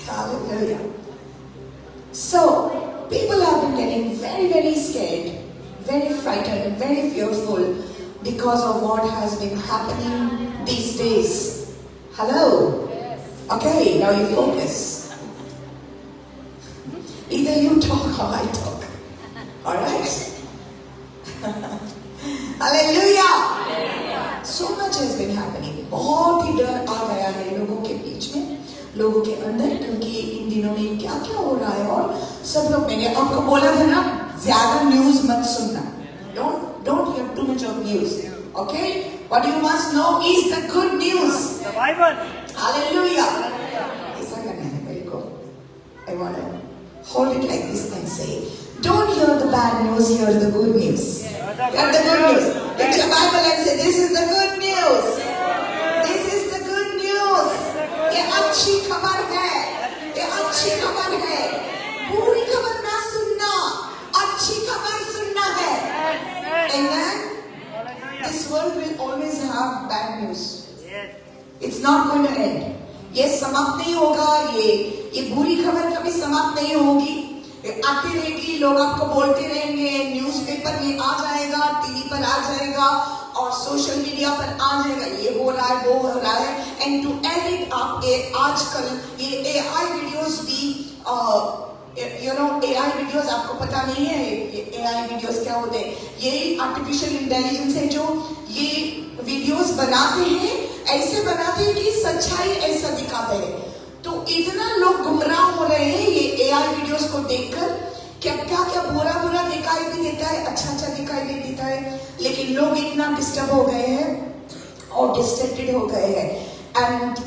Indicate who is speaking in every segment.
Speaker 1: Hallelujah. So, people have been getting very, very scared, very frightened, very fearful because of what has been happening these days. Hello? Okay, now you focus. Either you talk or I talk. Alright? Hallelujah! So much has been happening. बहुत ही डर आ गया है लोगों के बीच में, लोगों के अंदर, क्योंकि इन दिनों में क्या क्या हो रहा है और सब लोग, मैंने आपको बोला था ना, ज्यादा न्यूज़ मत सुनना. Don't hear too much of news. Okay? What you must know is the good news.
Speaker 2: The Bible.
Speaker 1: Hallelujah. ऐसा करना है मेरे को. I want to hold it like this and say, don't hear the bad news, hear the good news. Hear the good news. Take your Bible and say, this is the good news. This is the good news. ये अच्छी खबर है. ये अच्छी खबर है. बुरी खबर ना सुनना. अच्छी खबर सुनना है. Amen. This world will always have bad news. It's not going to end. ये समाप्त नहीं होगा. ये बुरी खबर कभी समाप्त नहीं होगी. आती रहेगी, लोग आपको बोलते रहेंगे, न्यूज़पेपर में आ जाएगा, टीवी पर आ जाएगा और सोशल मीडिया पर आ जाएगा, ये हो रहा है, वो हो रहा है. And to add it up, आजकल ये एआई वीडियोस भी, एआई वीडियोस, आपको पता नहीं है ये एआई वीडियोस क्या होते हैं. ये आर्टिफिशियल इंटेलिजेंस है जो ये वीडियोस बनाते हैं, ऐसे बनाते हैं कि सच्चाई ऐसा दिखाते हैं. तो इतना लोग गुमराह हो रहे हैं ये एआई वीडियोस को देखकर. क्या बुरा दिखाई भी देता है, अच्छा दिखाई भी देता है, लेकिन लोग इतना डिस्टर्ब हो गए हैं और डिस्ट्रैक्टेड हो गए हैं. And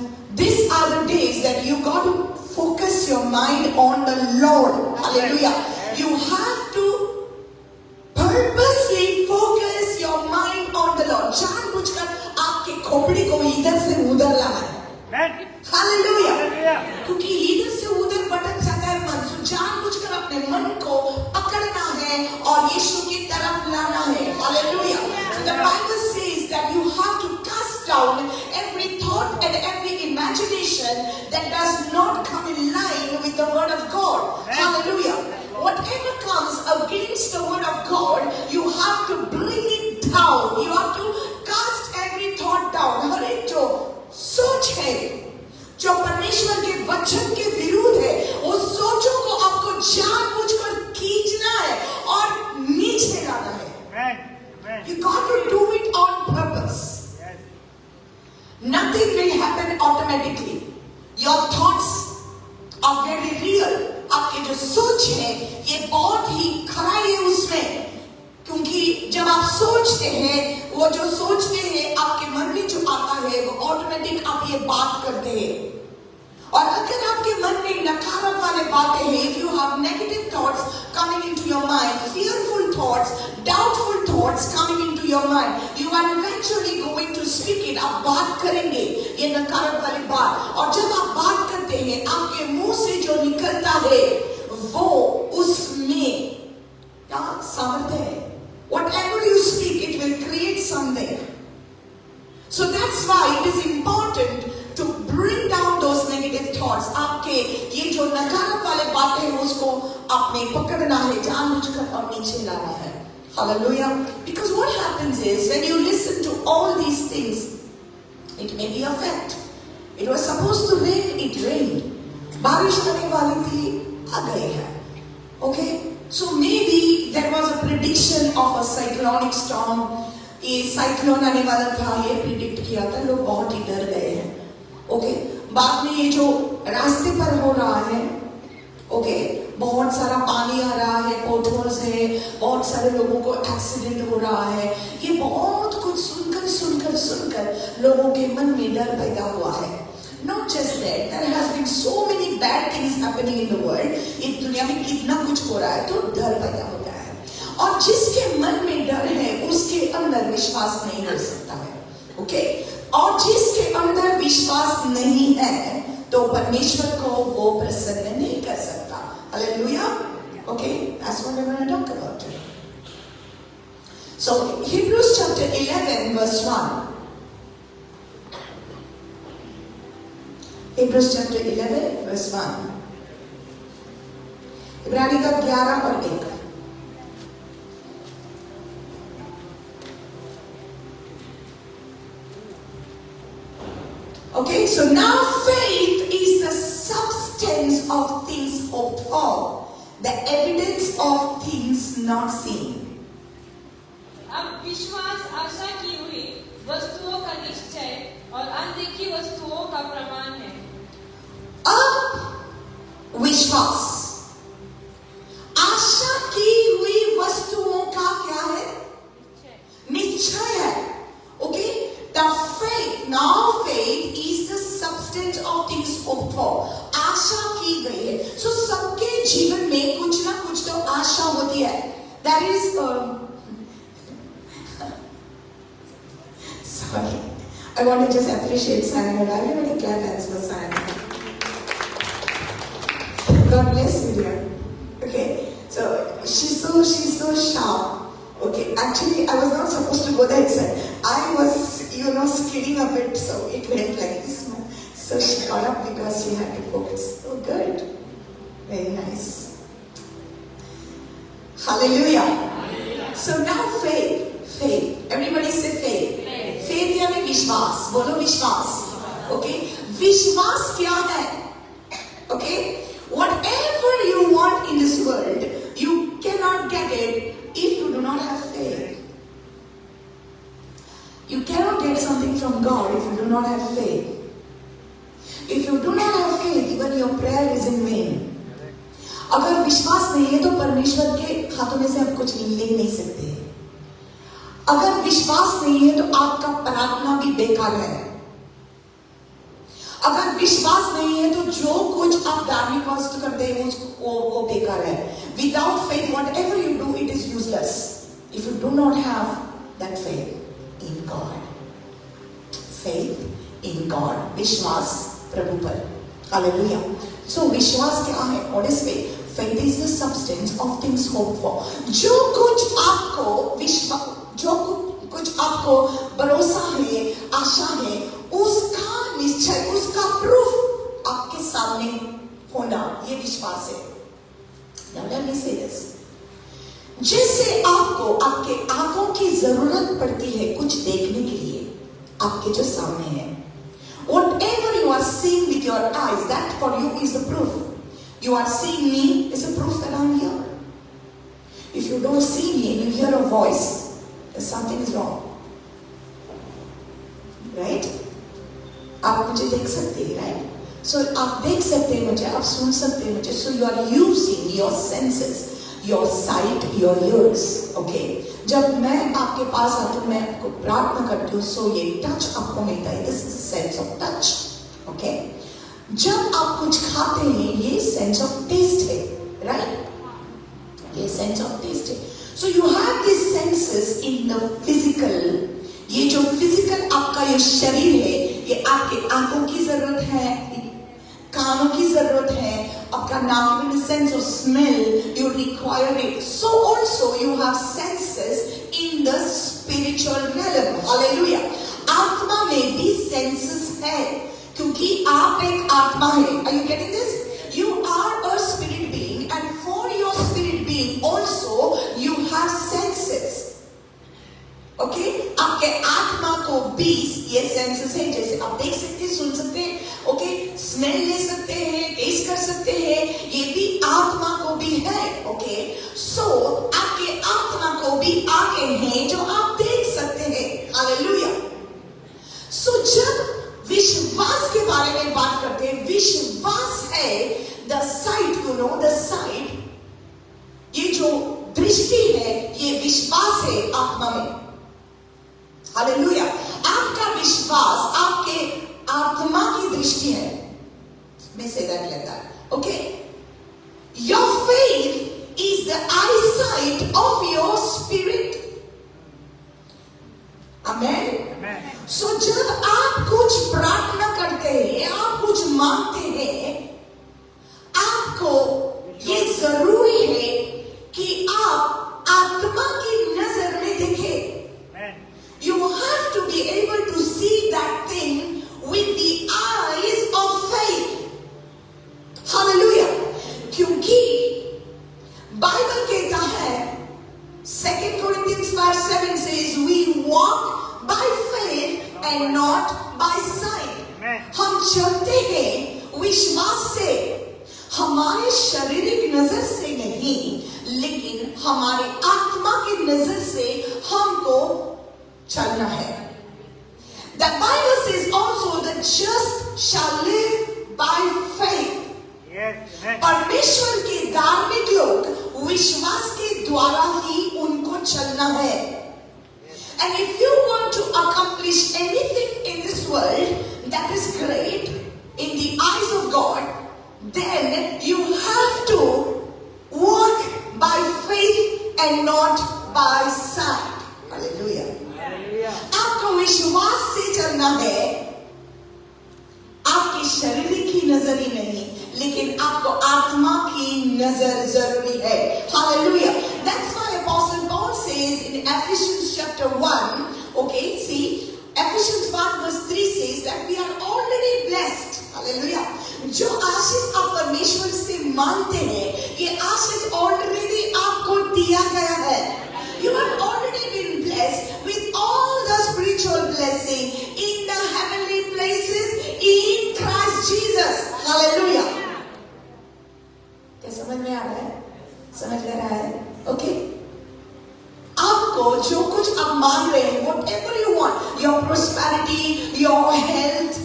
Speaker 1: this are the days that you got to focus your mind on the Lord. Hallelujah. You have to purposely focus your mind on the Lord. जानबूझकर आपके खोपड़ी को इधर से उधर लाना है. हालेलुया. क्योंकि इधर से उधर भटक जाता है मन. सो जानबूझकर अपने मन को पकड़ना है और यीशु की तरफ लाना है. Hallelujah. So the Bible says that you have to cast down every thought and every imagination that does not come in line with the word of God. Hallelujah. Whatever comes against the word of God, you have to bring it down. You have to cast every thought down. हर एक जो सोच है जो परमेश्वर के वचन के विरुद्ध है, वो सोचों को आपको जानबूझकर खींचना है और नीचे लाना है. You got to do it on purpose. Nothing will happen automatically. Your thoughts are very real. आपके जो सोच है ये बहुत ही खराई है उसमें, क्योंकि जब आप सोचते हैं, वो जो सोचते हैं आपके मन में जो आता है वो ऑटोमेटिक आप ये बात करते हैं. और अगर आपके मन में नकारात्मक वाले बातें हैं, if you have negative thoughts coming into your mind, fearful thoughts, doubtful thoughts coming into your mind, you are eventually going to speak it. आप बात करेंगे ये नकारात्मक वाली बात, और जब आप बात करते हैं आपके मुंह से जो निकलता है वो उसमें क्या सामर्थ्य है. Whatever you speak, it will create something. So that's why it is important to bring down those negative thoughts. आपके ये जो नकारात्मक वाले बातें हैं उसको आपने पकड़ना है, जानबूझकर और नीचे लाना है. Hallelujah. Because what happens is when you listen to all these things, it may be a fact. It was supposed to rain, it rained. बारिश आने वाली थी, आ गई है. Okay. So maybe there was a prediction of a cyclonic storm. ये cyclone आने वाला था, ये प्रिडिक्ट किया था, लोग बहुत ही डर गए हैं. ओके. बाद में ये जो रास्ते पर हो रहा है, ओके, बहुत सारा पानी आ रहा है, पोटहोल्स है, बहुत सारे लोगों को एक्सीडेंट हो रहा है. ये बहुत कुछ सुनकर लोगों के मन में डर पैदा हुआ है. Not just that, there has been so many bad things happening in the world. इस दुनिया में कितना कुछ हो रहा है तो डर पैदा होता है. और जिसके मन में डर है उसके अंदर विश्वास नहीं हो सकता है. ओके. और जिसके अंदर विश्वास नहीं है तो परमेश्वर को वो प्रसन्न नहीं कर सकता. Hallelujah. Okay. That's what we're going to talk about today. So Hebrews chapter 11 verse 1. Hebrews chapter 11 verse 1. इब्रानी का 11 और 1. Okay, so now faith is the substance of things hoped for, the evidence of things not seen.
Speaker 2: अब विश्वास आशा की हुई वस्तुओं का निश्चय और अनदेखी वस्तुओं का प्रमाण है.
Speaker 1: अब विश्वास आशा की हुई वस्तुओं का क्या है? निश्चय है. Okay, the faith, now faith is the substance of things hoped for. आशा की गई है. So सबके जीवन में कुछ ना कुछ तो आशा होती है. That is sorry, I want to just appreciate Sandra. I really want to clap hands for Sandra. God bless you, dear. Okay, so she's so sharp. Okay, actually I was not supposed to go that side. I was, skidding a bit, so it went like this. So she got up because she had to focus. Oh, good. Very nice. Hallelujah. So now faith. Everybody say faith. Faith यानी विश्वास. बोलो विश्वास. Okay. विश्वास क्या है? Okay. Whatever you want in this world, you cannot get it if you do not have faith. You cannot get something from God if you do not have faith. If you do not have faith, even your prayer is in vain. अगर विश्वास नहीं है तो परमेश्वर के हाथों में से आप कुछ ले नहीं सकते. अगर विश्वास नहीं है तो आपका प्रार्थना भी बेकार है. अगर विश्वास नहीं है तो जो कुछ आप धार्मिक वस्तु करते हैं वो बेकार है. Without faith, whatever you do, it is useless. If you do not have that faith in God. Faith in God. विश्वास प्रभु पर. Hallelujah. So विश्वास क्या है? What is faith? Faith is the substance of things hoped for. जो कुछ आपको भरोसा है, आशा है, उसका निश्चय, उसका प्रूफ आपके सामने होना, ये विश्वास है. Now let me say this. जैसे आपको आपके आंखों की जरूरत पड़ती है कुछ देखने के लिए, आपके जो सामने है, whatever you are seeing with your eyes, that for you is the proof. You are seeing me is a proof that I'm here. If you don't see me and you hear a voice, then something is wrong. Right? आप मुझे देख सकते हैं, right? So आप देख सकते हैं मुझे, आप सुन सकते हैं मुझे. So you are using your senses, your sight, your ears. Okay? जब मैं आपके पास आती हूँ, मैं आपको प्रार्थना करती हूँ, so ये टच आपको मिलता है. This is the sense of touch. Okay? जब आप कुछ खाते हैं, ये सेंस ऑफ टेस्ट है, राइट? ये सेंस ऑफ टेस्ट है. So you have this senses in the physical. ये जो फिजिकल आपका ये शरीर है, ये आपके आंखों की जरूरत है, कानों की जरूरत है, आपका नाक में sense of smell, you require it. So also you have senses in the spiritual realm. Hallelujah. आत्मा में भी सेंसेस है, क्योंकि आप एक आत्मा है. Are you getting this? You are a spirit being, and for your spirit being also you have senses. Okay? आपके आत्मा को 20 ये सेंसेस है. जैसे आप देख सकते हैं, सुन सकते हैं, okay? स्मेल ले सकते हैं, टेस्ट कर सकते हैं, ये भी आत्मा को भी है. Okay? So आपके आत्मा को भी आंखें हैं जो आप देख सकते हैं. Hallelujah. So जब विश्वास के बारे में बात करते हैं, विश्वास है द साइट, द साइट, ये जो दृष्टि है, ये विश्वास है आत्मा में. हालेलुया. आपका विश्वास आपके आत्मा की दृष्टि है. मैं say that like that. Okay? Your faith is the eyesight of your spirit. Amen. So जब आप कुछ प्रार्थना करते हैं, आप कुछ मांगते हैं, आपको ये जरूरी है कि आप आत्मा की नजर में देखें. You have to be able to see that thing with the eyes of faith. क्योंकि बाइबल कहता है 2 Corinthians 5:7 says we walk by faith and not by sight. हम चलते हैं विश्वास से, हमारे शारीरिक नजर से नहीं, लेकिन हमारे आत्मा की नजर से हमको चलना है. The Bible says also the just shall live by faith. परमेश्वर के धार्मिक लोग विश्वास के द्वारा ही उनको चलना है. And if you want to accomplish anything in this world that is great in the eyes of God, then you have to walk by faith and not by sight. Hallelujah. आपको विश्वास से चलना है, आपकी शारीरिक की नजर ही नहीं, लेकिन आपको आत्मा की नजर जरूरी है. Hallelujah. That's why Apostle Paul says in Ephesians chapter 1, okay, see, Ephesians 1 verse 3 says that we are already blessed. Hallelujah. जो आशीष आप परमेश्वर से मांगते हैं, ये आशीष ऑलरेडी आपको दिया गया है. You have already been blessed with all the spiritual blessing in the heavenly places in Christ Jesus. Hallelujah. क्या समझ में आ रहा है? समझ में आ रहा है? Okay. आपको जो कुछ आप मांग रहे हैं, whatever you want, your prosperity, your health,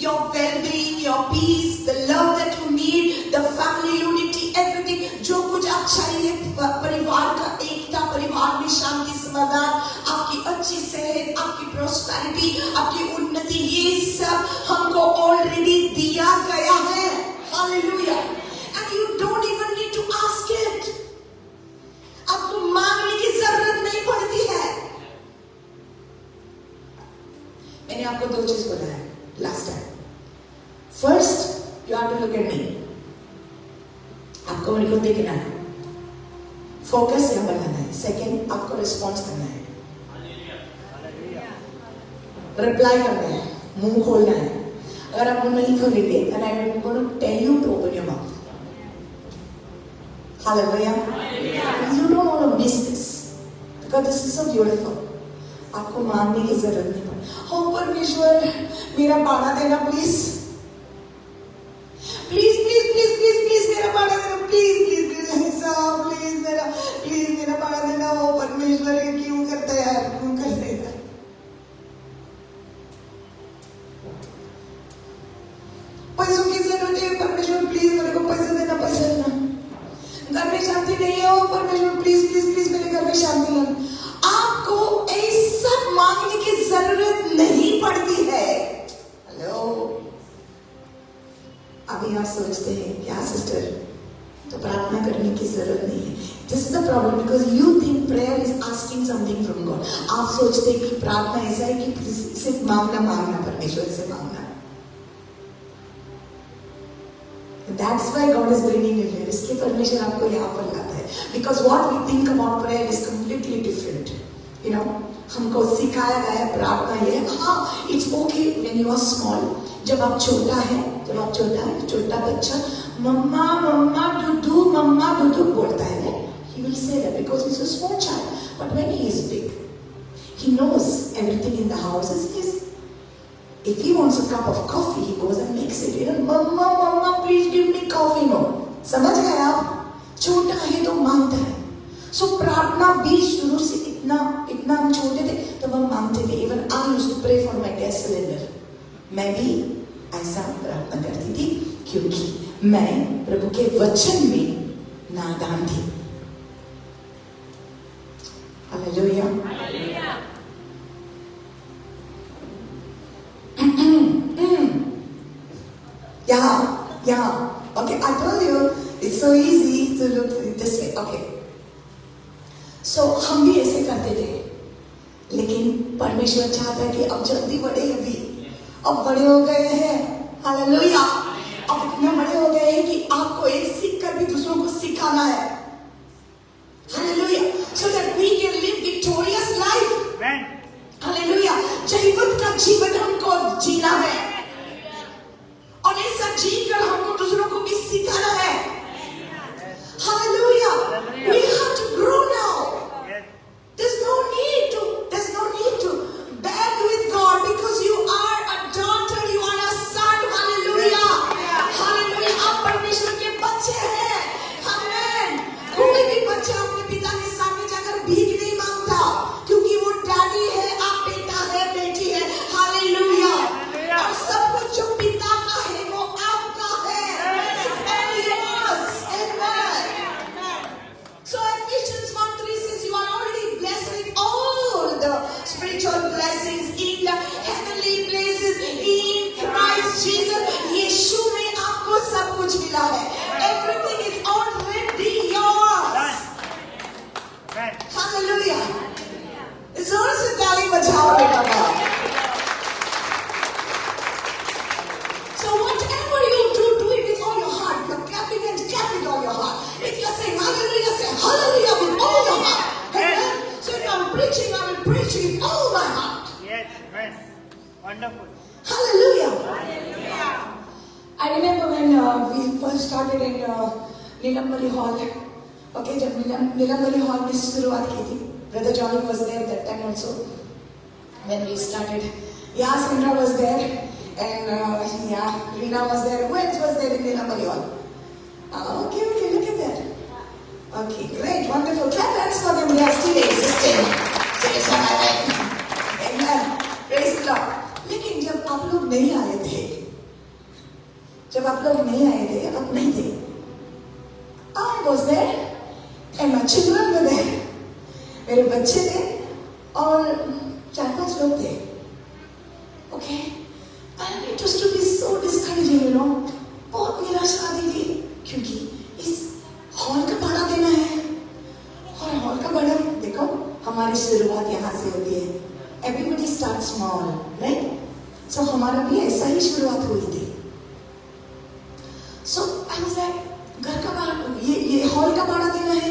Speaker 1: your well-being, your peace, the love that you need, the family unity, everything, जो कुछ आप चाहिए, परिवार का एकता, परिवार में शांति, समाधान, आपकी अच्छी सेहत, आपकी prosperity, आपकी उन्नति, ये सब हमको ऑलरेडी दिया गया है. Hallelujah. And you don't even need to ask it. आपको मांगने की जरूरत नहीं पड़ती है. मैंने आपको दो चीज बताया last time. First, you have to look at me. आपको मेरे को देखना है, फोकस यहाँ बनाना है. सेकंड, आपको रिस्पॉन्स करना है, रिप्लाई करना है, मुंह खोलना है. अगर आप मुंह नहीं खोलेंगे, then I am going to tell you to open your mouth. Hallelujah. You don't want to miss this because this is so beautiful. आपको मांगने की जरूरत नहीं पड़ती. हो परमेश्वर, मेरा बाड़ा देना please, please please please please please मेरा बाड़ा देना, प्लीज प्लीज प्लीज प्लीज मेरा बाड़ा देना. हो परमेश्वर, ये क्यों करता है यार, क्यों कर देगा? पैसों की जरूरत है, परमेश्वर प्लीज मेरे को पैसा देना, पैसा देना. घर में शांति नहीं हो, परमेश्वर प्लीज प्लीज प्लीज मेरे घर में शांति लाना. आपको ऐसा मांगने की जरूरत नहीं पड़ती है. हेलो, अभी आप सोचते हैं क्या सिस्टर, तो प्रार्थना करने की जरूरत नहीं है. This is the problem, because you think prayer is asking something from God. आप सोचते हैं कि प्रार्थना ऐसा है कि सिर्फ मांगना परमेश्वर से मांगना. That's why God is bringing you here. इसलिए परमेश्वर आपको यहाँ पर लाता है. Because what we think about prayer is completely different. You know, हमको सिखाया गया है प्रार्थना ये. हाँ, it's okay when you are small. जब आप छोटा है, छोटा बच्चा मम्मा मम्मा दुदू बोलता है. He will say that because he's a small child. But when he is big, he knows everything in the house. If he wants a cup of coffee, he goes and makes it. You know, mama, please give me coffee. No, समझ गए आप? छोटा है तो मांगता है. So प्रार्थना भी शुरू से इतना हम छोटे थे तो हम मांगते थे. Even I used to pray for my gas cylinder. मैं भी ऐसा प्रार्थना करती थी क्योंकि मैं प्रभु के वचन में नादान थी. Hallelujah. Yeah. Okay, I told you it's so easy to look this way. Okay. So हम भी ऐसे करते थे, लेकिन परमेश्वर चाहता है कि अब जल्दी बढ़े. अब बड़े हो गए हैं. हालेलुया. अब इतने बड़े हो गए हैं कि आपको ये सीख कर भी दूसरों को सिखाना है. Hallelujah. So that we can live victorious life. Hallelujah. जयवंत का जीवन हमको जीना है और ऐसा जीकर हमको दूसरों को भी सिखाना है.
Speaker 3: Amen. Wonderful.
Speaker 1: Hallelujah. I remember when we first started in Nilambari Hall. Okay, जब Nilambari Hall में शुरुआत की थी, Brother Johnny was there that time also. When we started, yeah, Sandra was there, and yeah, Rina was there. Who else was there in Nilambari Hall? Okay, look at that. Okay, great, wonderful. Clap hands for them. They are still existing. Amen. Praise the Lord. लेकिन जब आप लोग नहीं आए थे, आप नहीं थे, I was there and my children were there. मेरे बच्चे थे और 4-5 लोग थे. Okay, and it used to be so discouraging, you know. बहुत निराशा आती थी क्योंकि इस हॉल का भाड़ा देना है और हॉल का भाड़ा देखो, हमारी शुरुआत यहाँ से होती है. Everybody starts small, right? So हमारा भी ऐसा ही शुरुआत हुई थी. So I was like, घर का भाड़ा, ये हॉल का भाड़ा देना है,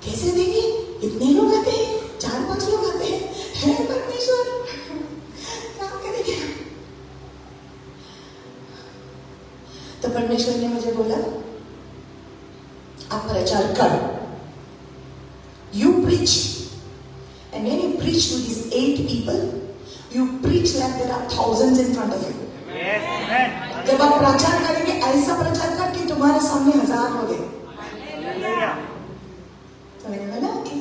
Speaker 1: कैसे देंगे? इतने लोग आते हैं, 4-5 लोग आते हैं, हे परमेश्वर, क्या करेंगे? तो परमेश्वर ने मुझे बोला, आप प्रचार कर. You preach. And when you preach to these 8 people, you preach like there are thousands in front of you.
Speaker 3: Yes, amen.
Speaker 1: जब आप प्रचार करेंगे, ऐसा प्रचार कर कि तुम्हारे सामने 1000 हो गए.
Speaker 3: Hallelujah.
Speaker 1: तो मैंने बोला ओके.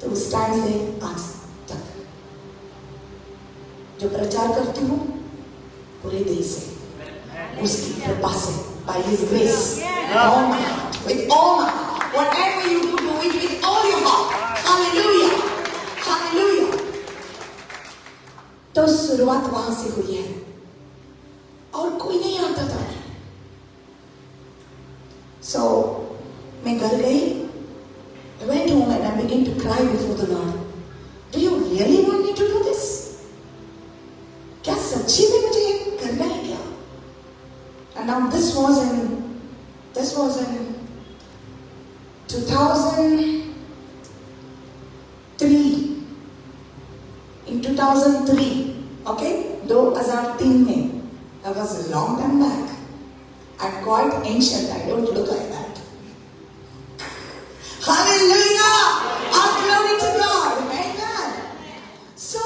Speaker 1: तो उस टाइम से आज तक जो प्रचार करती हूँ पूरे दिल से, उसकी कृपा से, by His grace, with all my heart, with all my heart. Whatever you do, do it with all your heart. Hallelujah. Hallelujah. तो शुरुआत वहां से हुई है और कोई नहीं आता था. So मैं घर गई. I went home and I began to cry before the Lord. Do you really want me to do this? क्या सच्ची में मुझे ये करना है क्या? And now this was in 2003. In 2003, okay, 2003 में. That was a long time back. I'm quite ancient. I don't look like that. Hallelujah! All glory to God. Amen. So,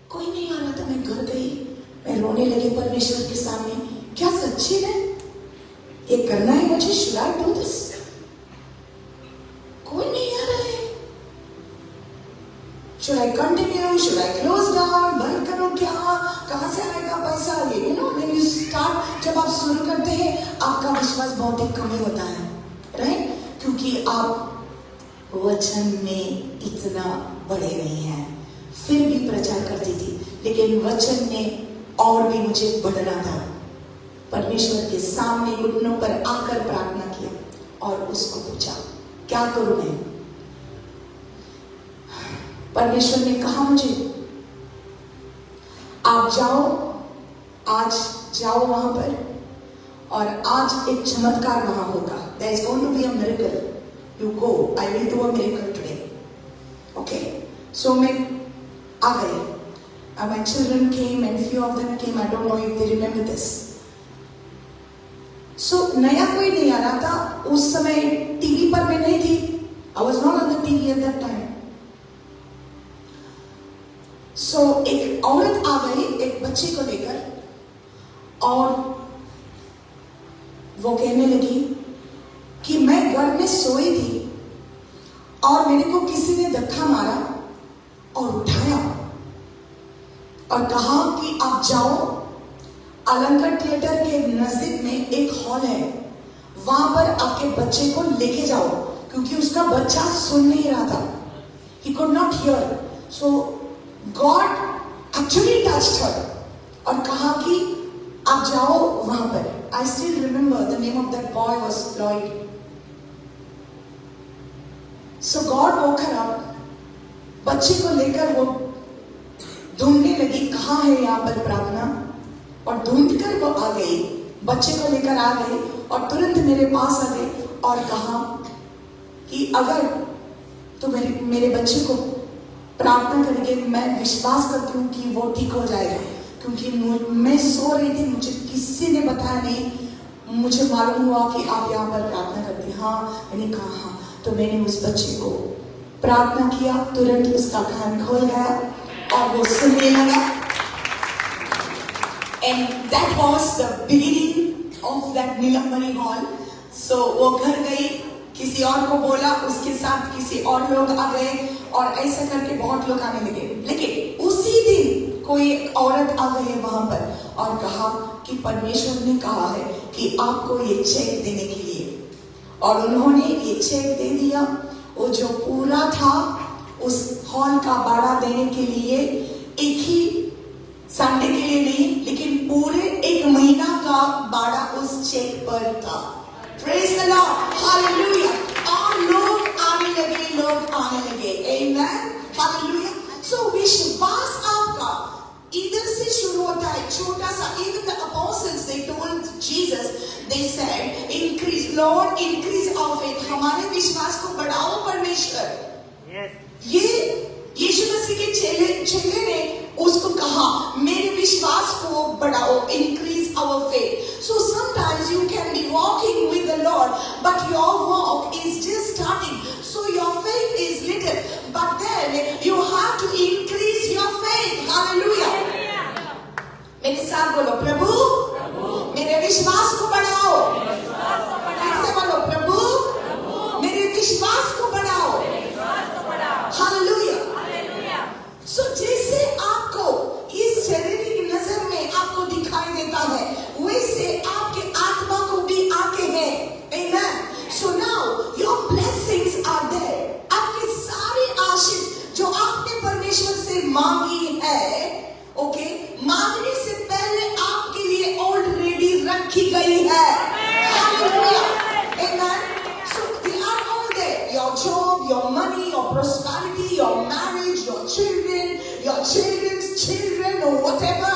Speaker 1: कोई नहीं आ रहा था. मैं घर गई. मैं रोने लगी परमेश्वर के सामने. क्या सच्ची में ये करना है मुझे? Should I do this? कोई नहीं आ रहा है. Should I continue? Should I close down? बंद करो क्या? कहाँ से आएगा पैसा? ये you know, when you start, जब आप शुरू करते हैं, आपका विश्वास बहुत ही कम ही होता है, right? क्योंकि आप वचन में इतना बड़े नहीं हैं. फिर भी प्रचार करती थी, लेकिन वचन में और भी मुझे बढ़ना था. परमेश्वर के सामने घुटनों पर आकर प्रार्थना किया और उसको पूछा, क्या करूं मैं? परमेश्वर ने कहा मुझे, आप जाओ, आज जाओ वहां पर और आज एक चमत्कार वहां होगा. There is going to be a miracle. You go. I will do a miracle today. Okay. So मैं आ गई. My children came and few of them came. I don't know if they remember this. So नया कोई नहीं आ रहा था. उस समय TV पर मैं नहीं थी. I was not on the TV at that time. So एक औरत आ गई एक बच्चे को लेकर और वो कहने लगी कि मैं घर में सोई थी और मेरे को किसी ने धक्का मारा और उठाया और कहा कि आप जाओ, अलंकार थिएटर के नजदीक में एक हॉल है, वहां पर आपके बच्चे को लेके जाओ, क्योंकि उसका बच्चा सुन नहीं रहा था. He could not hear. So God actually touched her और कहा कि आप जाओ वहां पर. I still remember the name of that boy was Floyd. So God woke her up. बच्चे को लेकर वो ढूंढने लगी कहाँ है यहाँ पर प्रार्थना, और ढूंढकर वो आ गई. बच्चे को लेकर आ गई और तुरंत मेरे पास आ गई और कहा कि अगर तो मेरे बच्चे को प्रार्थना करके मैं विश्वास करती हूँ कि वो ठीक हो जाएगा, क्योंकि मैं सो रही थी, मुझे किसी ने बताया नहीं, मुझे मालूम हुआ कि आप यहाँ पर प्रार्थना करती हैं। हाँ, मैंने कहा हाँ, तो मैंने उस बच्चे को प्रार्थना किया, तुरंत उसका कान खोल गया और वो सुनने लगा। And that was the beginning of that Neelmani hall. So वो घर गई, किसी और को बोला, उसके साथ किसी और लोग आ गए और ऐसा करके बहुत लोग आने लगे। लेकिन उसी दिन कोई औरत आ गई वहां पर और कहा कि परमेश्वर ने कहा है कि आपको ये चेक देने के लिए, और उन्होंने ये चेक दे दिया। वो जो पूरा था उस हॉल का भाड़ा देने के लिए, एक ही संडे के लिए नहीं, लेकिन पूरे 1 महीना का भाड़ा उस चेक पर था। Praise the Lord, Hallelujah। और लोग आने लगे, Amen, Hallelujah। So विश्वास आपका इधर से शुरू होता है, छोटा सा। Even the apostles, they told Jesus, they said, increase, Lord, increase our faith। हमारे विश्वास को बढ़ाओ परमेश्वर।
Speaker 3: Yes।
Speaker 1: ये यीशु मसीह के चेले ने उसको कहा, मेरे विश्वास को बढ़ाओ, increase our faith। So sometimes you can be walking with the Lord, but your walk is just starting, so your faith is little, but then you have to increase your faith। Hallelujah। मेरे साथ बोलो, प्रभु मेरे विश्वास को बढ़ाओ। फिर से बोलो, प्रभु मेरे विश्वास को बढ़ाओ। हालेलुया। सो जैसे आपको इस शारीरिक नजर में आपको दिखाई देता है, वैसे आपके आत्मा को भी आके है। Amen। So now your blessings are there। आपके सारे आशीष जो आपने परमेश्वर से मांगी है, ओके, मांगने से पहले आपके लिए ऑलरेडी रखी गई है। Hallelujah. Amen। So they are all there। Your job, your money, your prosperity, your marriage, your children, your children's children, or whatever,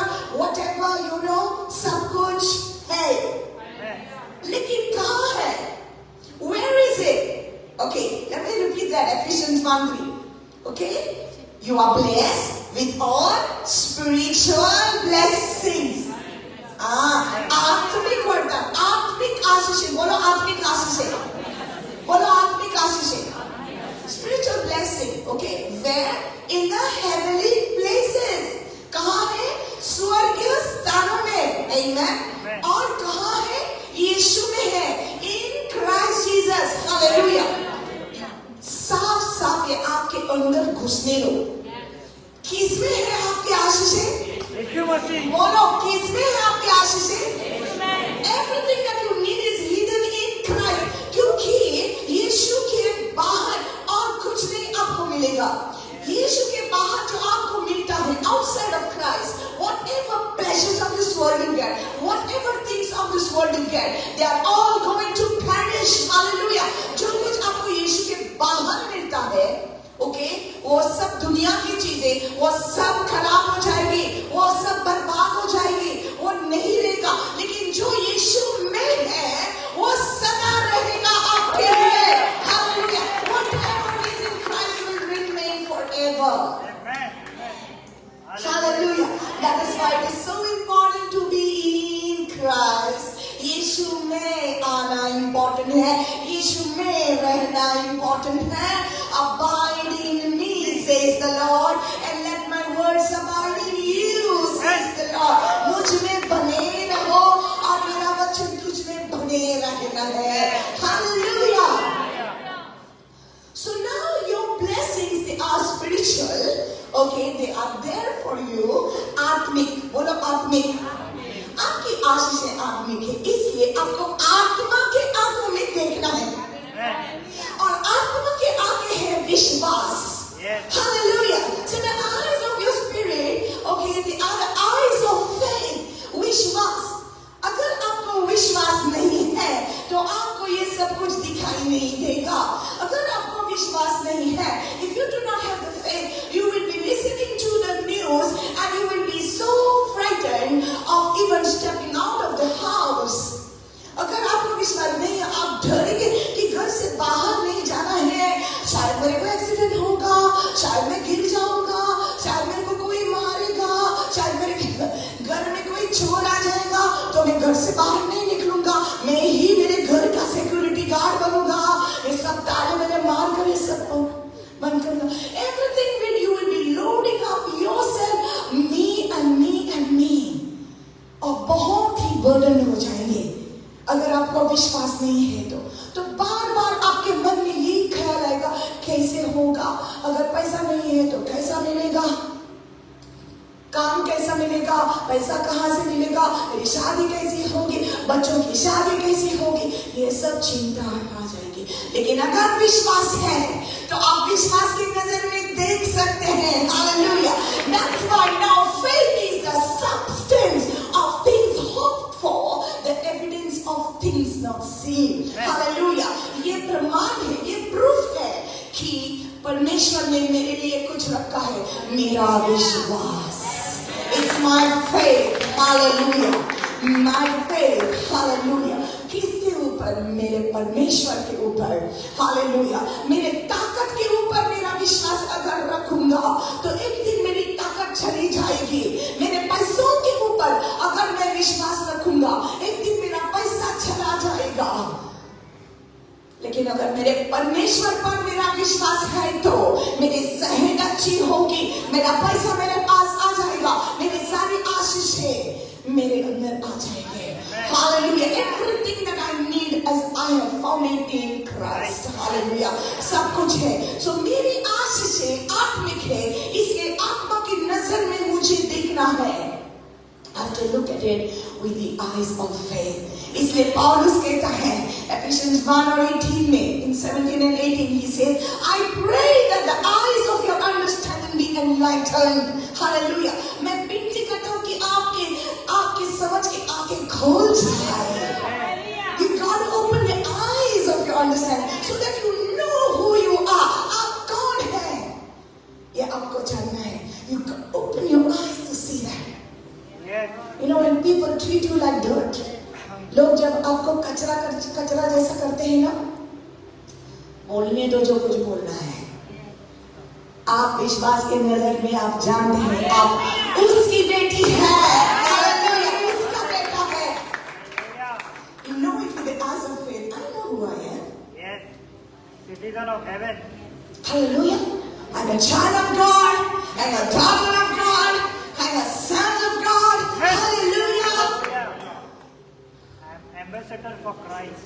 Speaker 1: you know, सब कुछ है। लेकिन कहाँ है? Where is it? Okay, let me repeat that, Ephesians 1:3. Okay, you are blessed with all spiritual blessings। आत्मिक वरदान, आत्मिक आशीष। बोलो आत्मिक आशीष, बोलो आत्मिक आशीष। Spiritual blessing, okay, where? In the heavenly places। कहाँ है? स्वर्गीय स्थानों में। Amen। और कहाँ है? यीशु में है। In Christ Jesus। Hallelujah। साफ साफ ये आपके अंदर घुसने दो। किसमें है आपके आशीषें?
Speaker 3: यीशु मसीह।
Speaker 1: बोलो, किसमें है आपके आशीषें? Everything that you need is hidden in Christ। क्योंकि यीशु के बाहर और कुछ नहीं आपको मिलेगा। यीशु के बाहर जो आपको मिलता है, outside of Christ, whatever pleasures of this world you get, whatever things of this world you get, they are all going to perish। Hallelujah। जो कुछ आपको यीशु के बाहर मिलता है, ओके, वो सब दुनिया की चीजें, वो सब खराब हो जाएगी, वो सब बर्बाद हो जाएगी, वो नहीं रहेगा। लेकिन जो यीशु में है, वो सदा रहेगा आपके लिए। Hallelujah. Whatever is in Christ will remain forever। Hallelujah। That is why it is so important to be in Christ। यीशु में आना important है, यीशु में रहना important है। Abide in me, says the Lord, and let my words abide in you, says the Lord। मुझ में बने रहो और मेरा वचन तुझ में बने रहना है। Hallelujah। So now your blessings, they are spiritual, okay, they are there for you। आत्मिक, बोलो आत्मिक। आपकी आशीष आत्मिक है, इसलिए आपको आत्मा के आंखों में देखना है, और आत्मा के आगे है विश्वास। Hallelujah। So the eyes of your spirit, okay, they are the eyes of faith। विश्वास। अगर आपको विश्वास नहीं है तो आपको ये सब कुछ दिखाई नहीं देगा। अगर आपको विश्वास नहीं है, if you do not have the faith, you will be listening to the news and you will be so frightened of even stepping out of the house। अगर आपको विश्वास नहीं है, आप डरेंगे कि घर से बाहर नहीं जाना है, शायद मेरे को एक्सीडेंट होगा, शायद मैं गिर जाऊंगा, से बाहर नहीं निकलूंगा, मैं ही मेरे घर का सिक्योरिटी गार्ड बनूंगा, ये सब ताले मेरे मार कर ये सब बंद करूंगा। Everything will you will be loading up yourself, me and me, और बहुत ही बर्डन हो जाएंगे अगर आपको विश्वास नहीं है तो बार बार आपके मन में यही ख्याल आएगा, कैसे होगा, अगर पैसा नहीं है तो कैसा मिलेगा, काम कैसा मिलेगा, पैसा कहाँ से मिलेगा, मेरी शादी कैसी होगी, बच्चों की शादी कैसी होगी, ये सब चिंता आ जाएगी। लेकिन अगर विश्वास है तो आप विश्वास की नजर में देख सकते हैं। Hallelujah. That's why now faith is the substance of things hoped for, the evidence of things not seen. Hallelujah. ये प्रमाण है, ये प्रूफ है कि परमेश्वर ने मेरे लिए कुछ रखा है, मेरा विश्वास। It's my faith, hallelujah, my faith, hallelujah। किसके ऊपर? मेरे परमेश्वर के ऊपर, hallelujah। मेरे ताकत के ऊपर मेरा विश्वास अगर रखूंगा तो एक दिन मेरी ताकत चली जाएगी। मेरे पैसों के ऊपर अगर मैं विश्वास रखूंगा एक दिन मेरा पैसा चला जाएगा। लेकिन अगर मेरे परमेश्वर पर मेरा विश्वास है तो मेरी सेहत अच्छी होगी, मेरा पैसा मेरे पास आ जाएगा, मेरी सारी आशीषें मेरे अंदर आ जाएंगे। Hallelujah. Everything that I need as I have found it in Christ. Hallelujah. सब कुछ है। So मेरी आशीषें आत्मिक है, इसलिए आत्मा की नजर में मुझे देखना है। I have to look at it with the eyes of faith. इसलिए पौलुस कहता है Ephesians 1 और 18 में, in 17 and 18 he says, I pray that the eyes of your understanding be enlightened. Hallelujah. मैं विनती करता हूँ कि आपके समझ की आंखें खोल जाए। You God open the eyes of your understanding so that you know who you are. आप कौन है ये आपको जानना है। You open your eyes to see that. You know when people treat you like dirt, लोग जब आपको कचरा जैसा करते हैं ना, बोलने दो जो कुछ बोलना है। आप विश्वास के नजर में आप जानते हैं आप उसकी बेटी है, हालेलुया, उसका बेटा है। You know it with the eyes of faith. I know who I am.
Speaker 3: Yes, citizen of heaven.
Speaker 1: Hallelujah. I'm a child of God. I'm a daughter of God. I'm a son of God. Hallelujah.
Speaker 3: I am ambassador for Christ.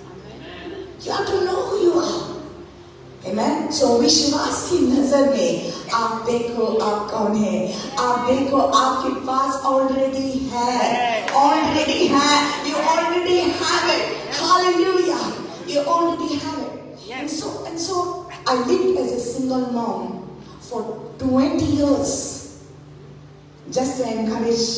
Speaker 1: You have to know who you are. Amen. So विश्वास की नजर में आप देखो आप कौन है, आप देखो आपके पास ऑलरेडी है, ऑलरेडी है, you already have it. Hallelujah. You already have it.
Speaker 3: Yes.
Speaker 1: And so I lived as a single mom for 20 years, just to encourage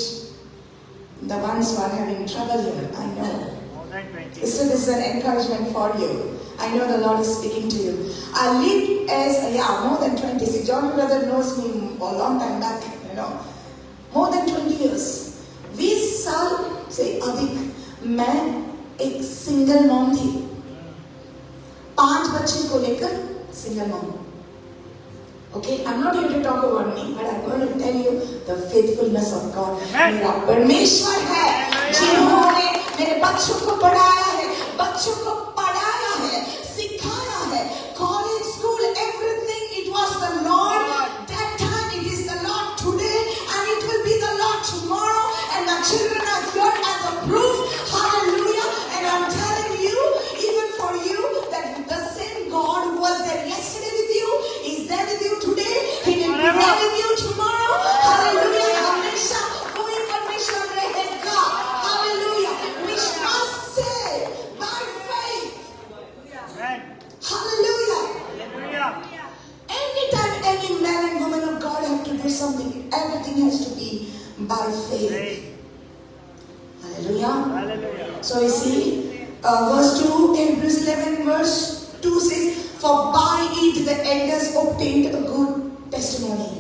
Speaker 1: the ones who are having trouble here. I know.
Speaker 3: More than 20.
Speaker 1: So this is an encouragement for you. I know the Lord is speaking to you. I lived as, more than 20. See, John brother knows me for a long time back, more than 20 years. 20 साल से अधिक मैं एक single mom थी, 5 बच्चे को लेकर single mom. Okay, I'm not here to talk about me, but I'm going to tell you the faithfulness of God. मेरा परमेश्वर है जिन्होंने मेरे बच्चों को पढ़ाया है, बच्चों को पढ़ाया है, सिखाया है, college, school, everything. It was the Lord that time. It is the Lord today, and it will be the Lord tomorrow. And the children are here as a proof. Hallelujah! And I'm telling you, even for you, that the same God who was there yesterday with you is there with you today. He will be there with you tomorrow. Hallelujah! हमेशा कोई परमेश्वर रहेगा. Hallelujah! विश्वास से, by faith.
Speaker 3: Amen.
Speaker 1: Hallelujah!
Speaker 3: Hallelujah.
Speaker 1: Anytime any man and woman of God have to do something, everything has to be by faith.
Speaker 3: Praise.
Speaker 1: Hallelujah!
Speaker 3: Hallelujah.
Speaker 1: So you see, verse 2, Hebrews 11 verse 2 says, for by it the elders obtained a good testimony.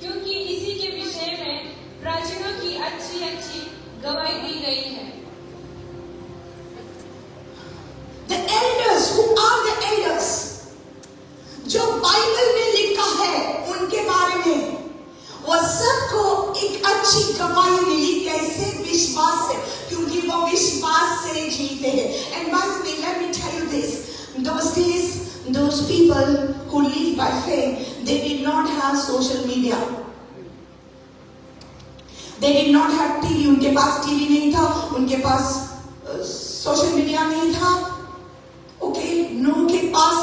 Speaker 2: क्योंकि इसी के विषय में प्राचीनों की अच्छी गवाही दी गई है।
Speaker 1: The elders, who are the elders? जो बाइबल में लिखा है उनके बारे में, वो सबको एक अच्छी गवाही मिली। कैसे? विश्वास से, क्योंकि वो जीते हैं. And by the way, let me tell you this. Those days, those people who live by faith, they did not have social media. They did not have TV. उनके पास TV नहीं था, उनके पास सोशल मीडिया नहीं था. Okay, नूह के पास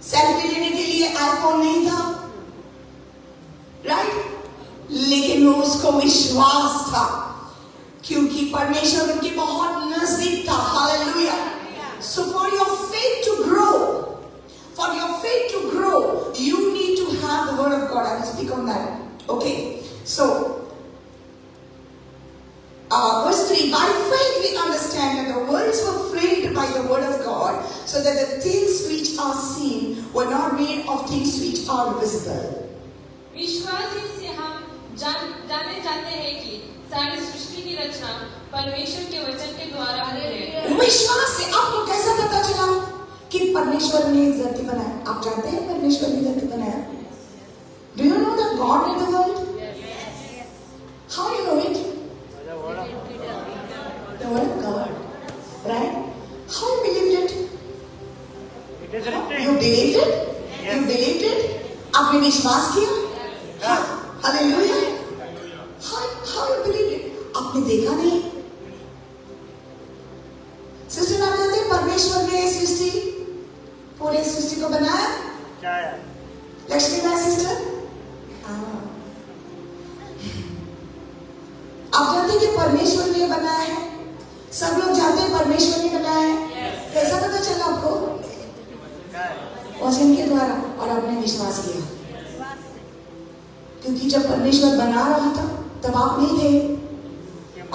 Speaker 1: selfie लेने के लिए आईफोन नहीं था, राइट? लेकिन उसको विश्वास था क्योंकि परमेश्वर उनके बहुत नजदीक था. Hallelujah. So for your faith to grow, you need to have the word of God. I will speak on that. Okay. So verse 3, by faith we understand that the worlds were framed by the word of God, so that the things which are seen were not made of things which are visible.
Speaker 2: विश्वास ही से हम जाने जाते हैं कि सारी सृष्टि की रचना परमेश्वर के वचन के द्वारा हुई है.
Speaker 1: विश्वास से आपको कैसा पता चला कि परमेश्वर ने एक धरती बनाया? आप जानते हैं परमेश्वर ने धरती बनाया? Do you know that God made the world? How you know it? The word of God, right? How you believed it?
Speaker 3: It is written.
Speaker 1: You believed it?
Speaker 3: Yes.
Speaker 1: You believed it? आपने विश्वास किया? हाँ. Hallelujah. How you believed it? आपने देखा नहीं? Sister, आप जानते हैं परमेश्वर ने सृष्टि, पूरे सृष्टि को बनाया?
Speaker 3: क्या है?
Speaker 1: लक्ष्मी बाई सिस्टर, आप जानते हैं कि परमेश्वर ने बनाया है? सब लोग जानते हैं परमेश्वर ने बनाया है. कैसा पता चला आपको?
Speaker 3: क्या है?
Speaker 1: वचन के द्वारा. और आपने विश्वास किया क्योंकि जब परमेश्वर बना रहा था तब आप नहीं थे.